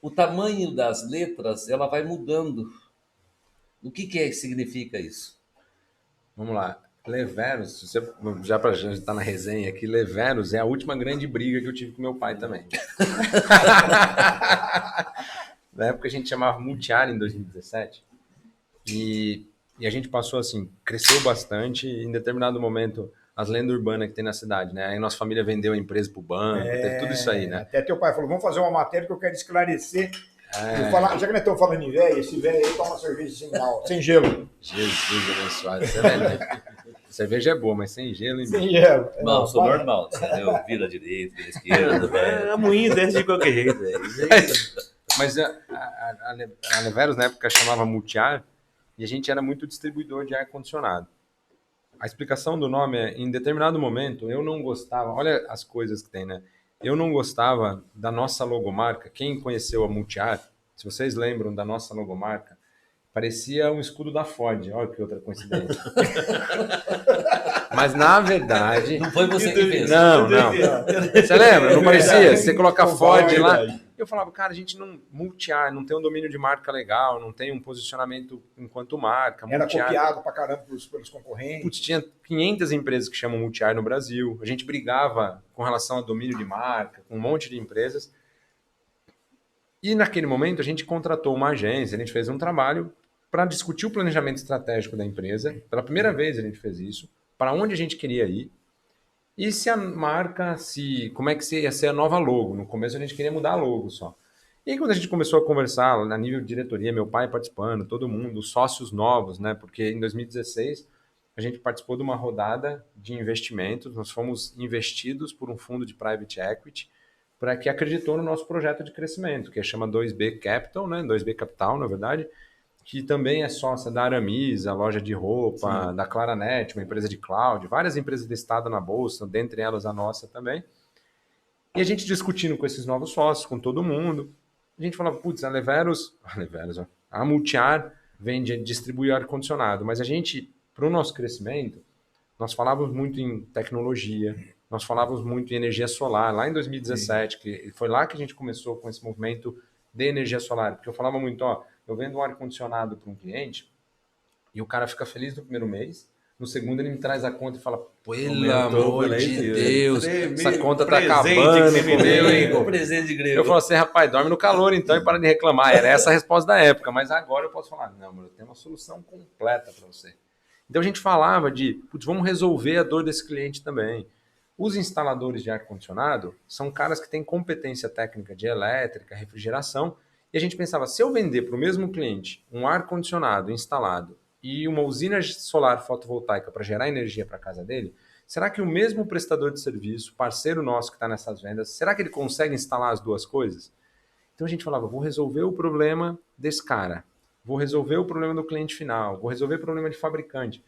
o tamanho das letras, ela vai mudando. O que significa isso? Vamos lá. Leveros, já para já estar na resenha aqui, Leveros é a última grande briga que eu tive com meu pai também. Na época a gente chamava Multiar em 2017 e a gente passou assim, cresceu bastante e em determinado momento as lendas urbanas que tem na cidade, né? Aí nossa família vendeu a empresa pro banco, teve tudo isso aí, né? Até teu pai falou, vamos fazer uma matéria que eu quero esclarecer. Eu falar, já que nós estamos falando em velho, esse velho aí toma cerveja sem gelo. Jesus abençoado, isso é velho. Cerveja é boa, mas sem gelo, hein? Sem gelo. Não, sou normal, entendeu? Vira à direita, vira à esquerda, velho. A moinha desce de qualquer jeito, velho. Mas a Leveros na época chamava Multiar e a gente era muito distribuidor de ar-condicionado. A explicação do nome é, em determinado momento, eu não gostava, olha as coisas que tem, né? Eu não gostava da nossa logomarca. Quem conheceu a Multiar, se vocês lembram da nossa logomarca, parecia um escudo da Ford. Olha que outra coincidência. Mas na verdade... Não foi você que fez. Não. Você lembra? Não parecia? Você coloca Ford lá... Eu falava, cara, a gente não Multiar, não tem um domínio de marca legal, não tem um posicionamento enquanto marca. Era Multiar. copiado pra caramba pelos concorrentes. Putz, tinha 500 empresas que chamam Multiar no Brasil. A gente brigava com relação a domínio de marca, com um monte de empresas. E naquele momento a gente contratou uma agência, a gente fez um trabalho para discutir o planejamento estratégico da empresa. Pela primeira vez a gente fez isso, para onde a gente queria ir. E se a marca, como é que ia ser a nova logo? No começo a gente queria mudar a logo só. E aí quando a gente começou a conversar, a nível de diretoria, meu pai participando, todo mundo, os sócios novos, né? Porque em 2016 a gente participou de uma rodada de investimentos, nós fomos investidos por um fundo de private equity para que acreditou no nosso projeto de crescimento, que chama 2B Capital, né? 2B Capital, na verdade, que também é sócia da Aramis, a loja de roupa, da Claranet, uma empresa de cloud, várias empresas listadas na bolsa, dentre elas a nossa também. E a gente discutindo com esses novos sócios, com todo mundo, a gente falava, putz, a Multiar vende, distribui ar-condicionado, mas a gente, para o nosso crescimento, nós falávamos muito em tecnologia, nós falávamos muito em energia solar, lá em 2017, que foi lá que a gente começou com esse movimento de energia solar, porque eu falava muito, eu vendo um ar-condicionado para um cliente e o cara fica feliz no primeiro mês, no segundo ele me traz a conta e fala, pelo amor de Deus, essa conta tá acabando comigo. Presente de grego. Eu falo assim, rapaz, dorme no calor então e para de reclamar. Era essa a resposta da época, mas agora eu posso falar, não, mano, eu tenho uma solução completa para você. Então a gente falava de, putz, vamos resolver a dor desse cliente também. Os instaladores de ar-condicionado são caras que têm competência técnica de elétrica, refrigeração, e a gente pensava, se eu vender para o mesmo cliente um ar-condicionado instalado e uma usina solar fotovoltaica para gerar energia para a casa dele, será que o mesmo prestador de serviço, parceiro nosso que está nessas vendas, será que ele consegue instalar as duas coisas? Então a gente falava, vou resolver o problema desse cara, vou resolver o problema do cliente final, vou resolver o problema de fabricante.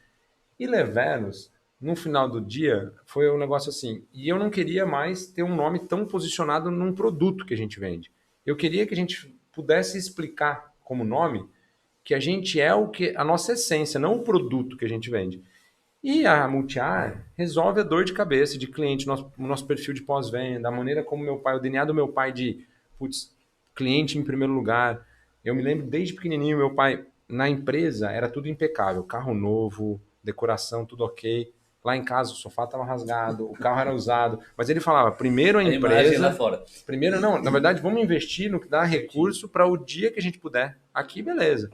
E Leveros, no final do dia, foi um negócio assim, e eu não queria mais ter um nome tão posicionado num produto que a gente vende. Eu queria que a gente pudesse explicar como nome que a gente é a nossa essência, não o produto que a gente vende. E a Multiar resolve a dor de cabeça de cliente, o nosso perfil de pós-venda, a maneira como o DNA do meu pai de, cliente em primeiro lugar. Eu me lembro desde pequenininho, meu pai, na empresa, era tudo impecável, carro novo, decoração, tudo ok. Lá em casa o sofá estava rasgado, o carro era usado. Mas ele falava, primeiro a imagem empresa... lá fora. Primeiro, não, na verdade, vamos investir no que dá recurso para o dia que a gente puder. Aqui, beleza.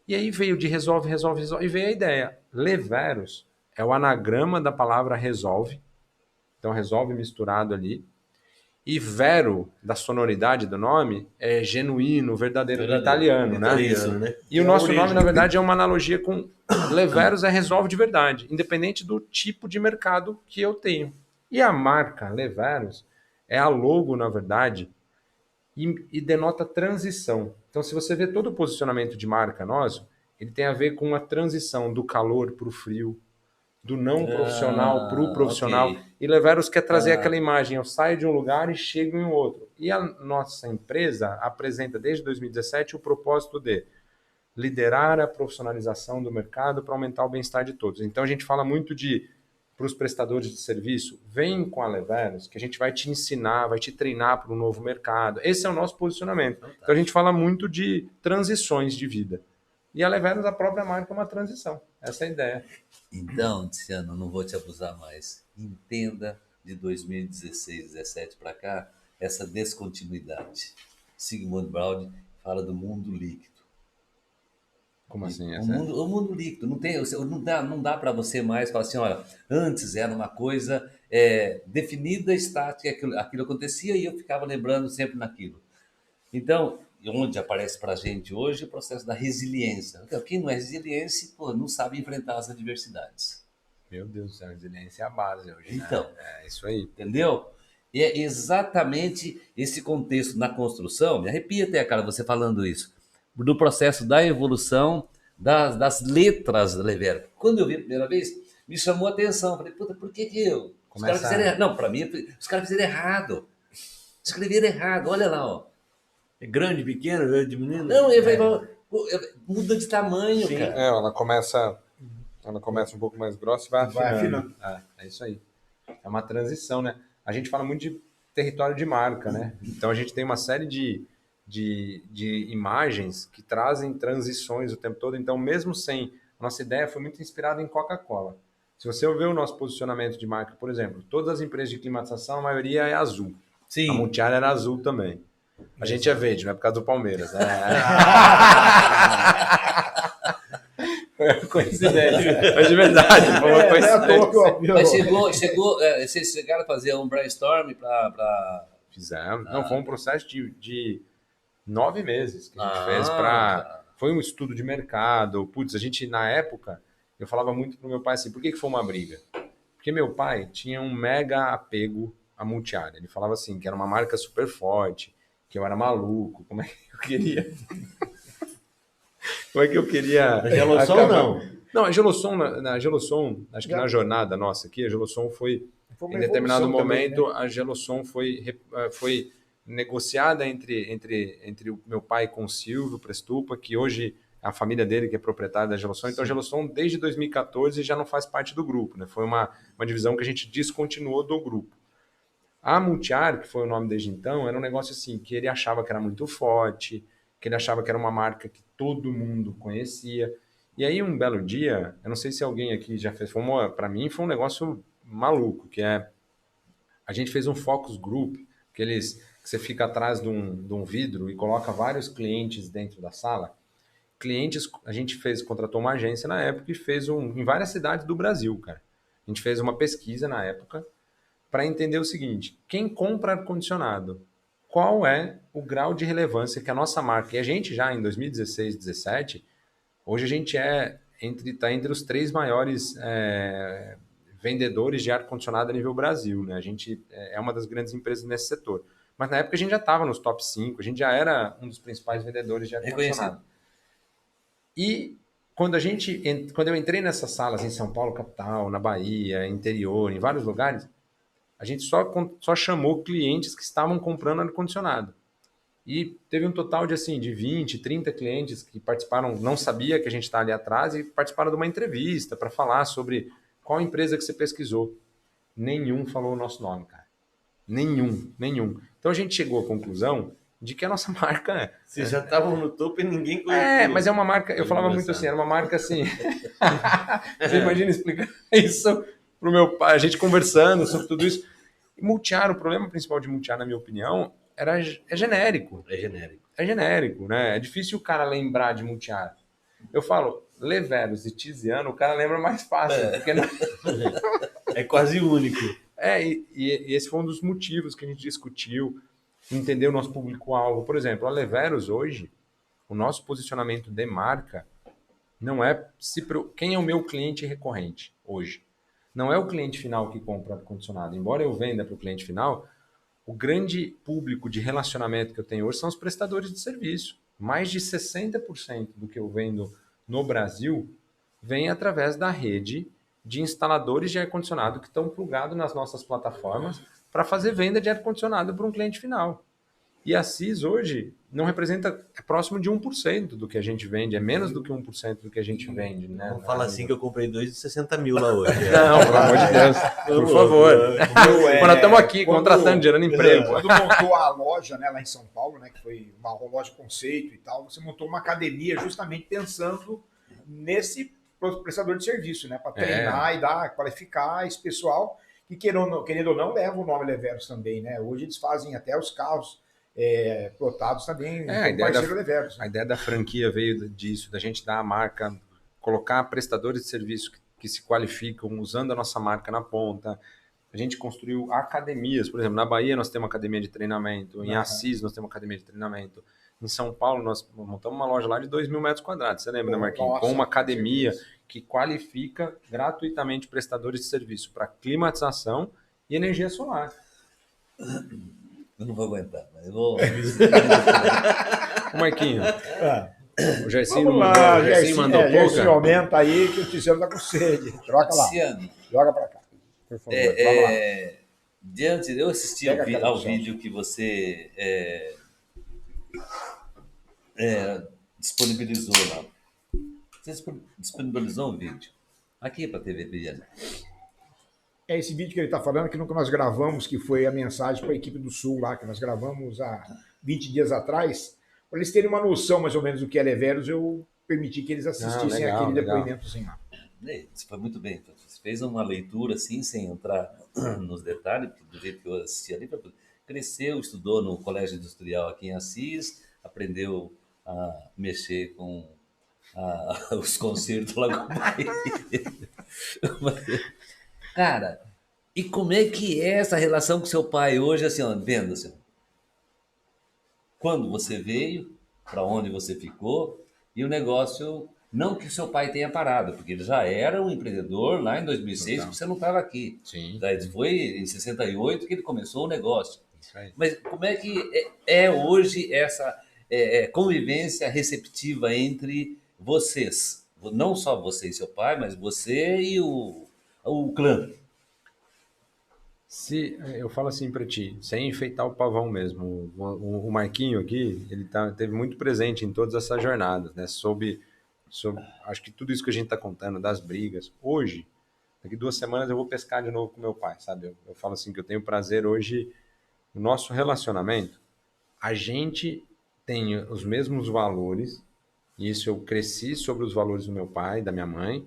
E aí veio de resolve, e veio a ideia. Leveros é o anagrama da palavra resolve. Então, resolve misturado ali. E vero, da sonoridade do nome, é genuíno, verdadeiro, do italiano, né? E o nosso nome, na verdade, é uma analogia com Leveros é resolve de verdade, independente do tipo de mercado que eu tenho. E a marca Leveros é a logo, na verdade, e denota transição. Então, se você vê todo o posicionamento de marca nosso, ele tem a ver com a transição do calor para o frio, do não profissional para o profissional. Ok. E Leveros quer trazer aquela imagem, eu saio de um lugar e chego em um outro. E a nossa empresa apresenta desde 2017 o propósito de liderar a profissionalização do mercado para aumentar o bem-estar de todos. Então a gente fala muito para os prestadores de serviço, vem com a Leveros, que a gente vai te ensinar, vai te treinar para um novo mercado. Esse é o nosso posicionamento. Então a gente fala muito de transições de vida. E a Leveros, a própria marca, é uma transição. Essa é a ideia. Então, Tiziano, não vou te abusar mais. Entenda de 2016, 2017 para cá, essa descontinuidade. Sigmund Freud fala do mundo líquido. Como assim? O mundo líquido. Não dá para você mais falar assim, olha, antes era uma coisa definida, estática, aquilo acontecia e eu ficava lembrando sempre naquilo. Então, onde aparece para a gente hoje o processo da resiliência. Quem não é resiliente, não sabe enfrentar as adversidades. Meu Deus do céu, a resiliência é a base hoje. Então, é isso aí. Entendeu? E é exatamente esse contexto na construção, me arrepia até, cara, você falando isso, do processo da evolução das letras da Levero. Quando eu vi a primeira vez, me chamou a atenção. Falei, puta, por que eu... Os caras fizeram errado. Não, para mim, os caras fizeram errado. Escreveram errado, olha lá, ó. É grande, pequeno, diminuindo? Não, muda de tamanho, cara. Ela começa um pouco mais grossa e vai afinando. É isso aí. É uma transição, né? A gente fala muito de território de marca, né? Então a gente tem uma série de imagens que trazem transições o tempo todo. Então, mesmo sem... Nossa ideia foi muito inspirada em Coca-Cola. Se você ver o nosso posicionamento de marca, por exemplo, todas as empresas de climatização, a maioria é azul. Sim. A Multiar era azul também. A gente é verde, não é por causa do Palmeiras. Coincidência. Mas de verdade, foi uma coincidência. Mas vocês chegaram a fazer um brainstorm para... Fizemos. Não, foi um processo de 9 meses que a gente fez para... Foi um estudo de mercado. Putz, a gente, na época, eu falava muito pro meu pai assim, por que foi uma briga? Porque meu pai tinha um mega apego à Multiar. Ele falava assim, que era uma marca super forte, que eu era maluco, como é que eu queria... Como é que eu queria... A Gelosson não. Não, a Gelosson, acho que na jornada nossa aqui, a Gelosson foi em determinado momento, também, né? A Gelosson foi negociada entre o meu pai com o Silvio Prestupa, que hoje a família dele que é proprietária da Gelosson. Então a Gelosson desde 2014 já não faz parte do grupo, né? Foi uma divisão que a gente descontinuou do grupo. A Multiar, que foi o nome desde então, era um negócio assim, que ele achava que era muito forte, que ele achava que era uma marca que todo mundo conhecia. E aí um belo dia, eu não sei se alguém aqui já fez, para mim foi um negócio maluco, que é, a gente fez um focus group, que você fica atrás de um vidro e coloca vários clientes dentro da sala. Clientes, a gente contratou uma agência na época e fez em várias cidades do Brasil, cara. A gente fez uma pesquisa na época para entender o seguinte, quem compra ar-condicionado, qual é o grau de relevância que a nossa marca, e a gente já em 2016, 2017, hoje a gente está entre os 3 maiores vendedores de ar-condicionado a nível Brasil, né? A gente é uma das grandes empresas nesse setor. Mas na época a gente já estava nos top 5, a gente já era um dos principais vendedores de ar-condicionado. E quando eu entrei nessas salas em São Paulo, capital, na Bahia, interior, em vários lugares, a gente só chamou clientes que estavam comprando ar-condicionado. E teve um total de 20, 30 clientes que participaram, não sabia que a gente está ali atrás, e participaram de uma entrevista para falar sobre qual empresa que você pesquisou. Nenhum falou o nosso nome, cara. Nenhum. Então a gente chegou à conclusão de que a nossa marca... Vocês já estavam no topo e ninguém conhecia. Mas é uma marca... Eu falava muito assim, era uma marca assim... Você imagina explicar isso pro meu pai, a gente conversando sobre tudo isso. E Multiar, o problema principal de Multiar, na minha opinião, é genérico. É genérico, né? É difícil o cara lembrar de Multiar. Eu falo, Leveros e Tiziano, o cara lembra mais fácil. Porque não... É quase único. E esse foi um dos motivos que a gente discutiu, entender o nosso público-alvo. Por exemplo, a Leveros hoje, o nosso posicionamento de marca não é quem é o meu cliente recorrente hoje. Não é o cliente final que compra ar-condicionado. Embora eu venda para o cliente final, o grande público de relacionamento que eu tenho hoje são os prestadores de serviço. Mais de 60% do que eu vendo no Brasil vem através da rede de instaladores de ar-condicionado que estão plugados nas nossas plataformas para fazer venda de ar-condicionado para um cliente final. E a CIS hoje não representa, é próximo de 1% do que a gente vende, é menos do que 1% do que a gente vende. Né? Não fala assim que eu comprei 2 de 60 mil lá hoje. Não, pelo amor de Deus, por favor. Quando nós estamos aqui contratando, gerando emprego. Quando montou a loja, né, lá em São Paulo, né, que foi uma loja conceito e tal, você montou uma academia justamente pensando nesse prestador de serviço, né, para treinar e qualificar esse pessoal que, querendo ou não, leva o nome Leveros também. Né? Hoje eles fazem até os carros plotados também, parceiro Leveros. A ideia da franquia veio disso, da gente dar a marca, colocar prestadores de serviço que se qualificam usando a nossa marca na ponta. A gente construiu academias, por exemplo, na Bahia nós temos uma academia de treinamento, em Assis nós temos uma academia de treinamento, em São Paulo nós montamos uma loja lá de 2.000 metros quadrados, você lembra, né, Marquinhos? Nossa, com uma academia que qualifica gratuitamente prestadores de serviço para climatização e energia solar. Eu não vou aguentar, mas eu vou... O Marquinho. O Gersinho mandou pouco. Gersinho aumenta aí que o Tiziano tá com sede. Troca lá. Tiziano, joga pra cá. Por favor, vamos lá. Diante, eu assisti ao vídeo que você disponibilizou lá. Você disponibilizou um vídeo aqui para a TV Brilhante. É esse vídeo que ele está falando, que nunca nós gravamos, que foi a mensagem para a equipe do Sul lá, que nós gravamos há 20 dias atrás. Para eles terem uma noção mais ou menos do que é Leveros, eu permiti que eles assistissem aquele depoimentozinho lá. Isso foi muito bem. Você fez uma leitura assim, sem entrar nos detalhes, do jeito que eu assisti ali. Cresceu, estudou no Colégio Industrial aqui em Assis, aprendeu a mexer com os concertos lá com o pai. Cara, e como é que é essa relação com seu pai hoje, assim, ó, vendo assim? Quando você veio, para onde você ficou, e o negócio, não que o seu pai tenha parado, porque ele já era um empreendedor lá em 2006, que você não estava aqui. Sim. Daí foi em 68 que ele começou o negócio. Isso aí. Mas como é que é hoje essa convivência receptiva entre vocês? Não só você e seu pai, mas você e o clã. Eu falo assim para ti, sem enfeitar o pavão mesmo, o Marquinho aqui, ele teve muito presente em todas essas jornadas, né? Sobre acho que tudo isso que a gente está contando, das brigas. Hoje, daqui 2 semanas eu vou pescar de novo com meu pai, sabe? Eu falo assim que eu tenho prazer hoje, no nosso relacionamento, a gente tem os mesmos valores, e isso eu cresci sobre os valores do meu pai, da minha mãe.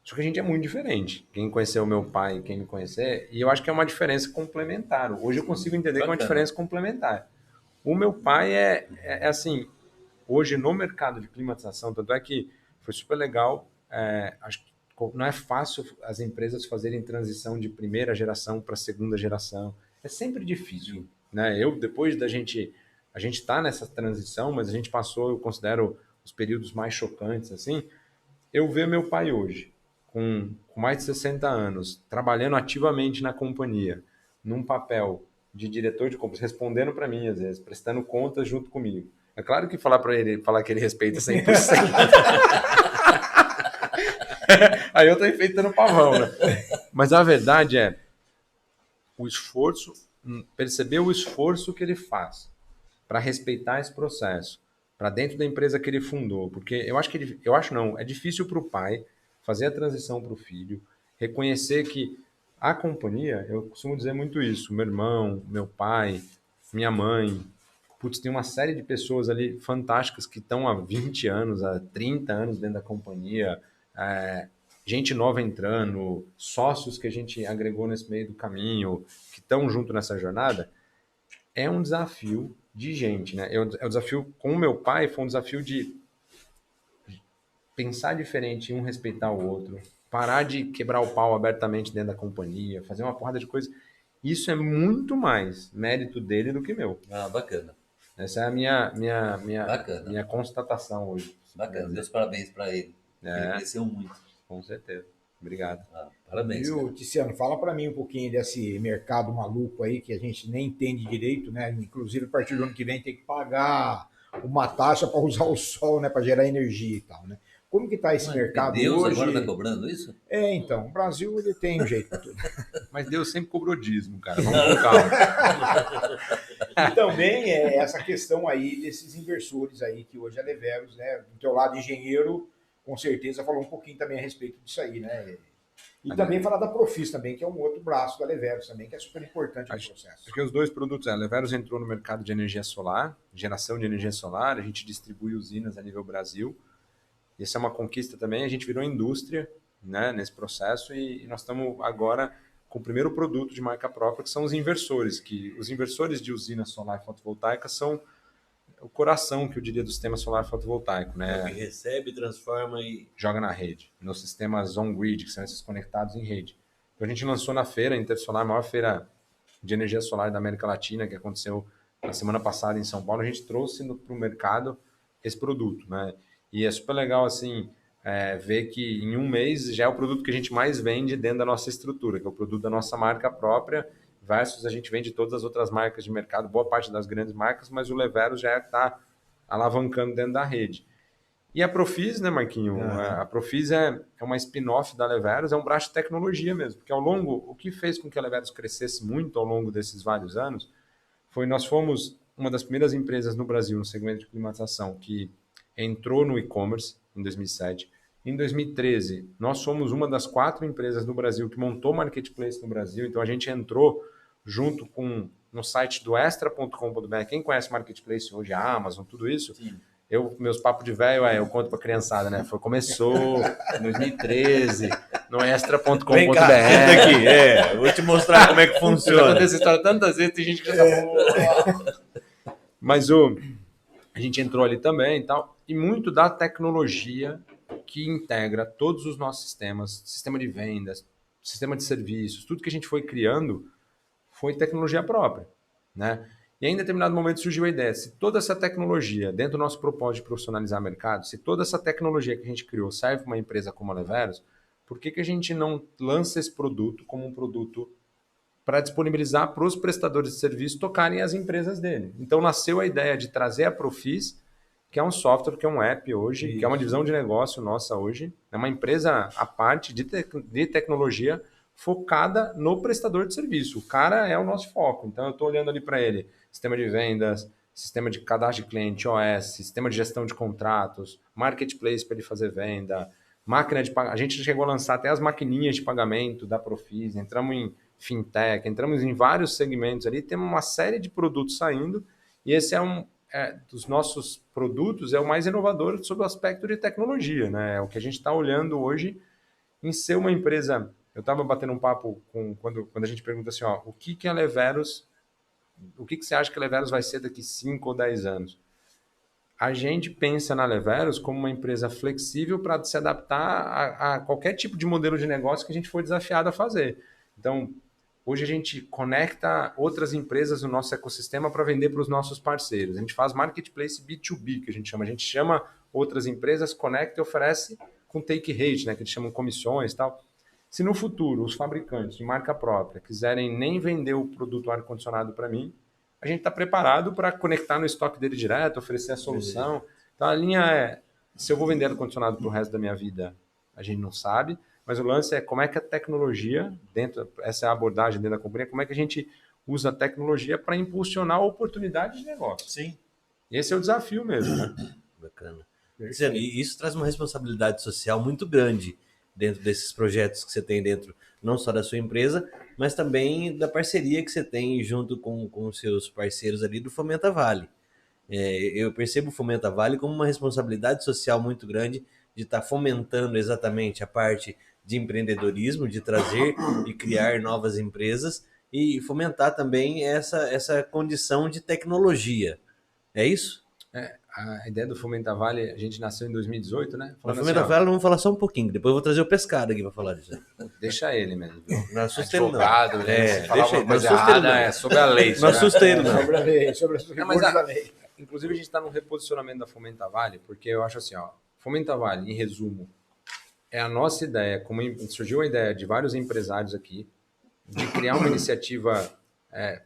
Só que a gente é muito diferente. Quem conheceu o meu pai, quem me conhecer, e eu acho que é uma diferença complementar. Hoje eu consigo entender que é uma diferença complementar. O meu pai é assim, hoje no mercado de climatização, tanto é que foi super legal, acho que não é fácil as empresas fazerem transição de primeira geração para segunda geração. É sempre difícil, né? Depois da gente, a gente está nessa transição, mas a gente passou, eu considero, os períodos mais chocantes, assim. Eu ver meu pai hoje, com mais de 60 anos, trabalhando ativamente na companhia, num papel de diretor de compras, respondendo para mim, às vezes, prestando contas junto comigo. É claro que falar que ele respeita 100%. Aí eu tô enfeitando pavão, né? Mas a verdade é o esforço, perceber o esforço que ele faz para respeitar esse processo, para dentro da empresa que ele fundou. Porque é difícil para o pai fazer a transição para o filho, reconhecer que a companhia, eu costumo dizer muito isso, meu irmão, meu pai, minha mãe, Putz, tem uma série de pessoas ali fantásticas que estão há 20 anos, há 30 anos dentro da companhia, gente nova entrando, sócios que a gente agregou nesse meio do caminho, que estão junto nessa jornada. É um desafio de gente, né? É um desafio com o meu pai, foi um desafio de pensar diferente, um respeitar o outro, parar de quebrar o pau abertamente dentro da companhia, fazer uma porrada de coisa. Isso é muito mais mérito dele do que meu. Ah, bacana. Essa é a minha constatação hoje. Bacana, meus parabéns para ele. Ele cresceu muito. Com certeza. Obrigado. Parabéns. Viu, Tiziano, fala para mim um pouquinho desse mercado maluco aí que a gente nem entende direito, né? Inclusive, a partir do ano que vem tem que pagar uma taxa para usar o sol, né? Para gerar energia e tal, né? Como que tá esse mercado Deus hoje? agora tá cobrando isso? Então, o Brasil ele tem um jeito para tudo. Mas Deus sempre cobrou dízimo, cara. Vamos com calma. E também essa questão aí desses inversores aí que hoje a Leveros, né? Do teu lado engenheiro, com certeza falou um pouquinho também a respeito disso aí, né? E também falar da Profis também, que é um outro braço da Leveros também, que é super importante no processo. Porque os dois produtos, a Leveros entrou no mercado de energia solar, geração de energia solar, a gente distribui usinas a nível Brasil. Essa é uma conquista também, a gente virou indústria, né, nesse processo e nós estamos agora com o primeiro produto de marca própria, que são os inversores, que os inversores de usina solar fotovoltaica são o coração, que eu diria, do sistema solar fotovoltaico, né? Que recebe, transforma e joga na rede, nos sistemas on-grid, que são esses conectados em rede. Então a gente lançou na feira Intersolar, a maior feira de energia solar da América Latina, que aconteceu na semana passada em São Paulo, a gente trouxe para o mercado esse produto, né? E é super legal, assim, ver que em um mês já é o produto que a gente mais vende dentro da nossa estrutura, que é o produto da nossa marca própria, versus a gente vende todas as outras marcas de mercado, boa parte das grandes marcas, mas o Leveros já está alavancando dentro da rede. E a Profis, né, Marquinho? A Profis é uma spin-off da Leveros, é um braço de tecnologia mesmo, porque o que fez com que a Leveros crescesse muito ao longo desses vários anos foi nós fomos uma das primeiras empresas no Brasil, no segmento de climatização, que entrou no e-commerce em 2007. Em 2013, nós somos uma das 4 empresas no Brasil que montou marketplace no Brasil. Então, a gente entrou junto com no site do extra.com.br. Quem conhece marketplace hoje, a Amazon, tudo isso, meus papos de velho, eu conto para criançada, né? Começou em 2013 no extra.com.br. Vem cá, senta aqui, vou te mostrar como é que funciona. Eu contei essa história tantas vezes, tem gente que já tá... Mas a gente entrou ali também e tal, e muito da tecnologia que integra todos os nossos sistemas, sistema de vendas, sistema de serviços, tudo que a gente foi criando foi tecnologia própria, né? E aí, em determinado momento surgiu a ideia, se toda essa tecnologia, dentro do nosso propósito de profissionalizar o mercado, se toda essa tecnologia que a gente criou serve para uma empresa como a Leveros, por que a gente não lança esse produto como um produto para disponibilizar para os prestadores de serviço tocarem as empresas dele? Então nasceu a ideia de trazer a Profis, que é um software, que é um app hoje, que é uma divisão de negócio nossa hoje, é uma empresa à parte de tecnologia focada no prestador de serviço. O cara é o nosso foco, então eu estou olhando ali para ele, sistema de vendas, sistema de cadastro de cliente, OS, sistema de gestão de contratos, marketplace para ele fazer venda, máquina de pagamento. A gente chegou a lançar até as maquininhas de pagamento da Profis, entramos em fintech, entramos em vários segmentos ali, temos uma série de produtos saindo, e esse dos nossos produtos é o mais inovador sob o aspecto de tecnologia, né? É o que a gente está olhando hoje em ser uma empresa. Eu estava batendo um papo quando a gente pergunta assim, o que é a Leveros, o que você acha que a Leveros vai ser daqui 5 ou 10 anos? A gente pensa na Leveros como uma empresa flexível para se adaptar a qualquer tipo de modelo de negócio que a gente for desafiado a fazer. Então, hoje a gente conecta outras empresas no nosso ecossistema para vender para os nossos parceiros. A gente faz marketplace B2B, que a gente chama. A gente chama outras empresas, conecta e oferece com take rate, né, que eles chamam comissões e tal. Se no futuro os fabricantes de marca própria quiserem nem vender o produto ar-condicionado para mim, a gente está preparado para conectar no estoque dele direto, oferecer a solução. Então a linha se eu vou vender ar-condicionado para o resto da minha vida, a gente não sabe, mas o lance é como é que a tecnologia, essa é a abordagem dentro da companhia, como é que a gente usa a tecnologia para impulsionar oportunidades de negócio. Sim. Esse é o desafio mesmo, né? Bacana. E isso traz uma responsabilidade social muito grande dentro desses projetos que você tem dentro, não só da sua empresa, mas também da parceria que você tem junto com os seus parceiros ali do Fomenta Vale. Eu percebo o Fomenta Vale como uma responsabilidade social muito grande de estar fomentando exatamente a parte de empreendedorismo, de trazer e criar novas empresas e fomentar também essa condição de tecnologia. É isso? A ideia do Fomenta Vale, a gente nasceu em 2018, né? O Fomenta Vale, vamos falar só um pouquinho, depois eu vou trazer o Pescado aqui para falar disso aí. Deixa ele mesmo, viu? Não assusta ele, não. Se falar alguma coisa errada, é sobre a lei. Não assusta ele, não. Sobre a lei, sobre os recursos da lei. Inclusive, a gente está num reposicionamento da Fomenta Vale, porque eu acho assim, ó, Fomenta Vale, em resumo, é a nossa ideia, como surgiu a ideia de vários empresários aqui, de criar uma iniciativa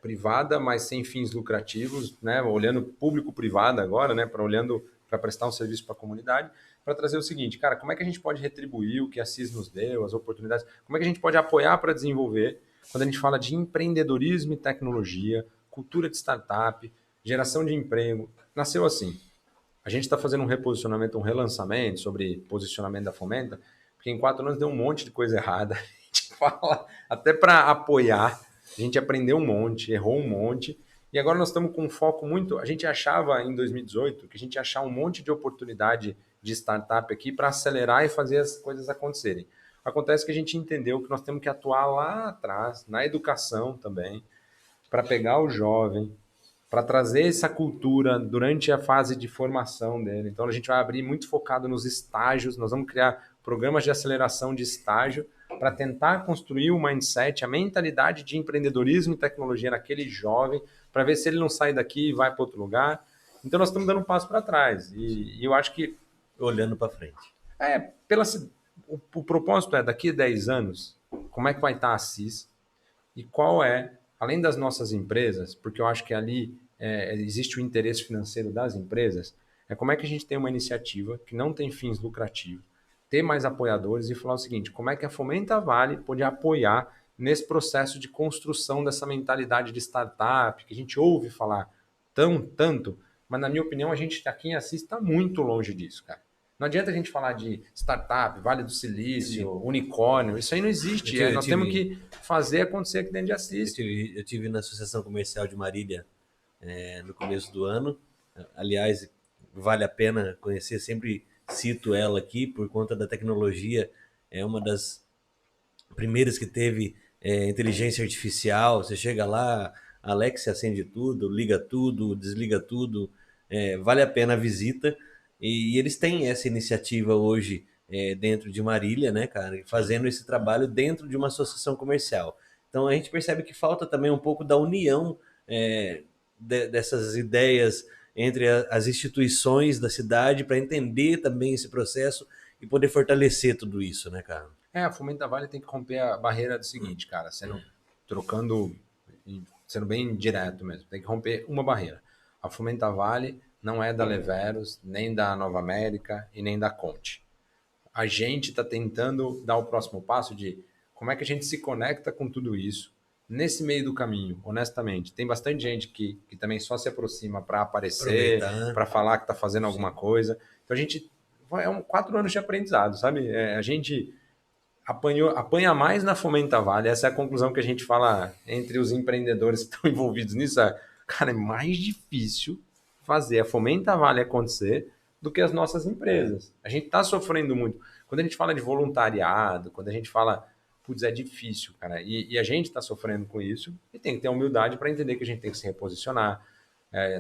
privada, mas sem fins lucrativos, né? Olhando público-privado agora, né? Olhando para prestar um serviço para a comunidade, para trazer o seguinte, cara, como é que a gente pode retribuir o que a CIS nos deu, as oportunidades, como é que a gente pode apoiar para desenvolver, quando a gente fala de empreendedorismo e tecnologia, cultura de startup, geração de emprego, nasceu assim. A gente está fazendo um reposicionamento, um relançamento sobre posicionamento da Fomenta, porque em 4 anos deu um monte de coisa errada. A gente fala, até para apoiar, a gente aprendeu um monte, errou um monte, e agora nós estamos com um foco muito... A gente achava em 2018 que a gente ia achar um monte de oportunidade de startup aqui para acelerar e fazer as coisas acontecerem. Acontece que a gente entendeu que nós temos que atuar lá atrás, na educação também, para pegar o jovem, para trazer essa cultura durante a fase de formação dele. Então, a gente vai abrir muito focado nos estágios, nós vamos criar programas de aceleração de estágio para tentar construir o mindset, a mentalidade de empreendedorismo e tecnologia naquele jovem, para ver se ele não sai daqui e vai para outro lugar. Então, nós estamos dando um passo para trás. E eu acho que... Olhando para frente. O propósito é, daqui a 10 anos, como é que vai estar a CIS e qual é, além das nossas empresas, porque eu acho que ali existe o interesse financeiro das empresas, como é que a gente tem uma iniciativa que não tem fins lucrativos, ter mais apoiadores e falar o seguinte, como é que a Fomenta Vale pode apoiar nesse processo de construção dessa mentalidade de startup, que a gente ouve falar tanto, mas na minha opinião a gente aqui em Assis está muito longe disso, cara. Não adianta a gente falar de startup, Vale do Silício, unicórnio, isso aí não existe. Nós temos que fazer acontecer aqui dentro de Assis. Eu tive na Associação Comercial de Marília no começo do ano. Aliás, vale a pena conhecer, sempre cito ela aqui por conta da tecnologia. É uma das primeiras que teve inteligência artificial. Você chega lá, a Alexa acende tudo, liga tudo, desliga tudo. Vale a pena a visita. E eles têm essa iniciativa hoje dentro de Marília, né, cara, fazendo esse trabalho dentro de uma associação comercial. Então a gente percebe que falta também um pouco da união dessas ideias entre as instituições da cidade para entender também esse processo e poder fortalecer tudo isso, né, cara? A Fomenta Vale tem que romper a barreira do seguinte, cara, sendo bem direto mesmo, tem que romper uma barreira. A Fomenta Vale não é da Leveros, nem da Nova América e nem da Conte. A gente está tentando dar o próximo passo de como é que a gente se conecta com tudo isso. Nesse meio do caminho, honestamente, tem bastante gente que também só se aproxima para aparecer, para falar que está fazendo alguma coisa. Então a gente... 4 anos de aprendizado, sabe? A gente apanha mais na Fomenta Vale. Essa é a conclusão que a gente fala entre os empreendedores que estão envolvidos nisso. Cara, é mais difícil fazer a Fomenta Vale acontecer do que as nossas empresas. A gente está sofrendo muito. Quando a gente fala de voluntariado, quando a gente fala, putz, é difícil, cara. E a gente está sofrendo com isso e tem que ter humildade para entender que a gente tem que se reposicionar.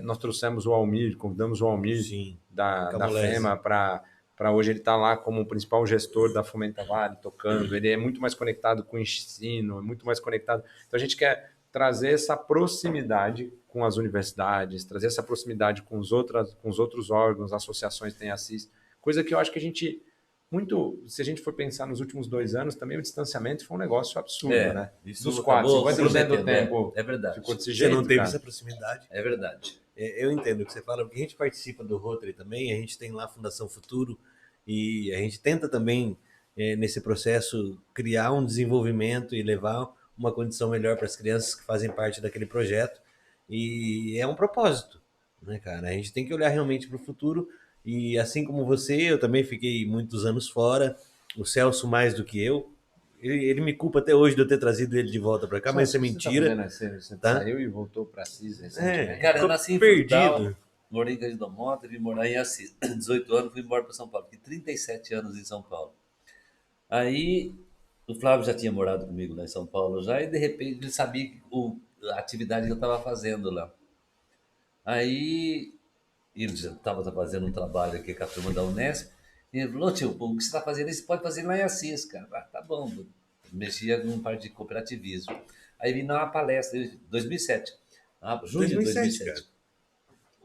Nós trouxemos o Almir, convidamos o Almir da FEMA para hoje ele estar lá como o principal gestor da Fomenta Vale, tocando. Ele é muito mais conectado com o ensino, é muito mais conectado. Então a gente quer trazer essa proximidade com as universidades, trazer essa proximidade com os outros órgãos, associações que tem Assis, coisa que eu acho que a gente, se a gente for pensar nos últimos 2 anos, também o distanciamento foi um negócio absurdo, né? Dos 50% do tempo. É verdade. Ficou desse jeito, você não teve essa proximidade. É verdade. Eu entendo o que você fala, porque a gente participa do Rotary também, a gente tem lá a Fundação Futuro, e a gente tenta também, nesse processo, criar um desenvolvimento e levar uma condição melhor para as crianças que fazem parte daquele projeto. E é um propósito, né, cara? A gente tem que olhar realmente para o futuro. E assim como você, eu também fiquei muitos anos fora. O Celso mais do que eu. Ele me culpa até hoje de eu ter trazido ele de volta para cá, mas isso é mentira. Você saiu e voltou para Assis recentemente. Cara, eu nasci em Frutal. morei em Cândido da Mota, vim morar em Assis. 18 anos, fui embora para São Paulo. Fiquei 37 anos em São Paulo. Aí o Flávio já tinha morado comigo lá em São Paulo já, e de repente ele sabia a atividade que eu estava fazendo lá. Aí ele já estava fazendo um trabalho aqui com a turma da Unesp, e ele falou: tio, pô, o que você está fazendo isso? Você pode fazer lá em Assis, cara. Ah, tá bom. Mexia num parte de cooperativismo. Aí vim dar uma palestra, em 2007. Junho de 2007. Cara.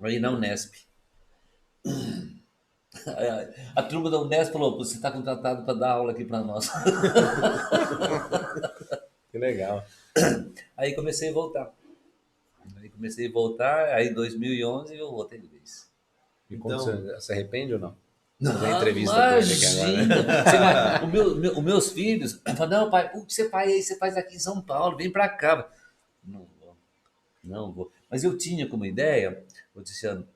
Aí na Unesp. A turma da Unesp falou: você está contratado para dar aula aqui para nós. Que legal. Aí comecei a voltar. Aí em 2011 eu voltei de vez. E então, você se arrepende ou não? Não, imagina. Os meus filhos falam: não, pai, o que você faz aí? Você faz aqui em São Paulo, vem para cá. Não vou. Mas eu tinha como ideia, Luciano,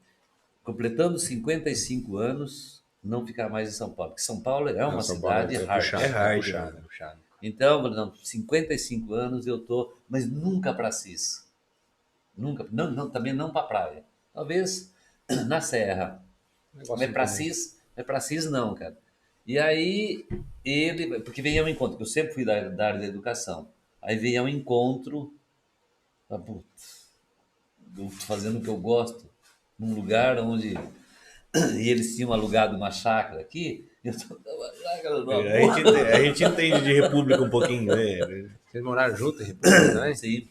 completando 55 anos, não ficar mais em São Paulo. Porque São Paulo é uma cidade hard. É hard. Então, não, 55 anos eu tô, mas nunca para Assis. Nunca, também não para praia. Talvez na Serra. Mas para Assis não, cara. E aí ele, porque vem ao encontro, que eu sempre fui da área da educação. Aí vem ao encontro, putz, eu tô fazendo o que eu gosto, num lugar onde e eles tinham alugado uma chácara aqui. Eu tô a gente entende de república um pouquinho, né? Vocês moraram juntos em república, né? Sim.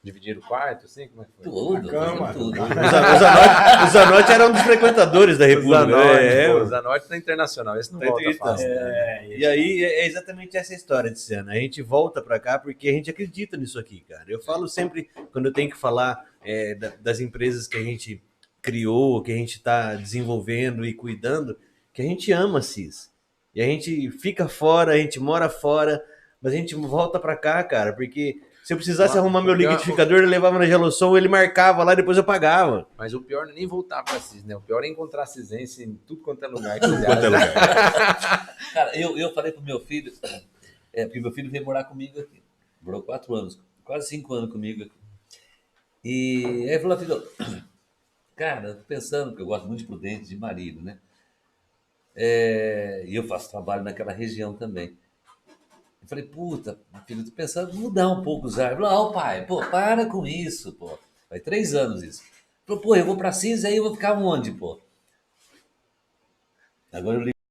Dividiram o quarto, assim? Como é que foi? Tudo, tudo. O Zanotti era um dos frequentadores da república. O Zanotti tá internacional, esse não volta fácil. E aí é exatamente essa história, Tiziana. A gente volta para cá porque a gente acredita nisso aqui, cara. Eu falo sempre, quando eu tenho que falar das empresas que a gente criou, que a gente está desenvolvendo e cuidando, que a gente ama a CIS. E a gente fica fora, a gente mora fora, mas a gente volta para cá, cara, porque se eu precisasse arrumar meu liquidificador, eu levava na Gelosson, ele marcava lá, depois eu pagava. Mas o pior não é nem voltar para CIS, né? O pior é encontrar cisense em tudo quanto é lugar. Cara, eu falei pro meu filho, porque meu filho veio morar comigo aqui. Morou 4 anos, quase 5 anos comigo aqui. E aí ele falou: filho, cara, eu tô pensando, porque eu gosto muito de Prudente, de marido, né? E eu faço trabalho naquela região também. Eu falei: puta, filho, tô pensando em mudar um pouco os ares. Ele falou: pai, pô, para com isso, pô. Faz 3 anos isso. Ele falou: pô, eu vou pra CIS, aí eu vou ficar onde, pô? Agora eu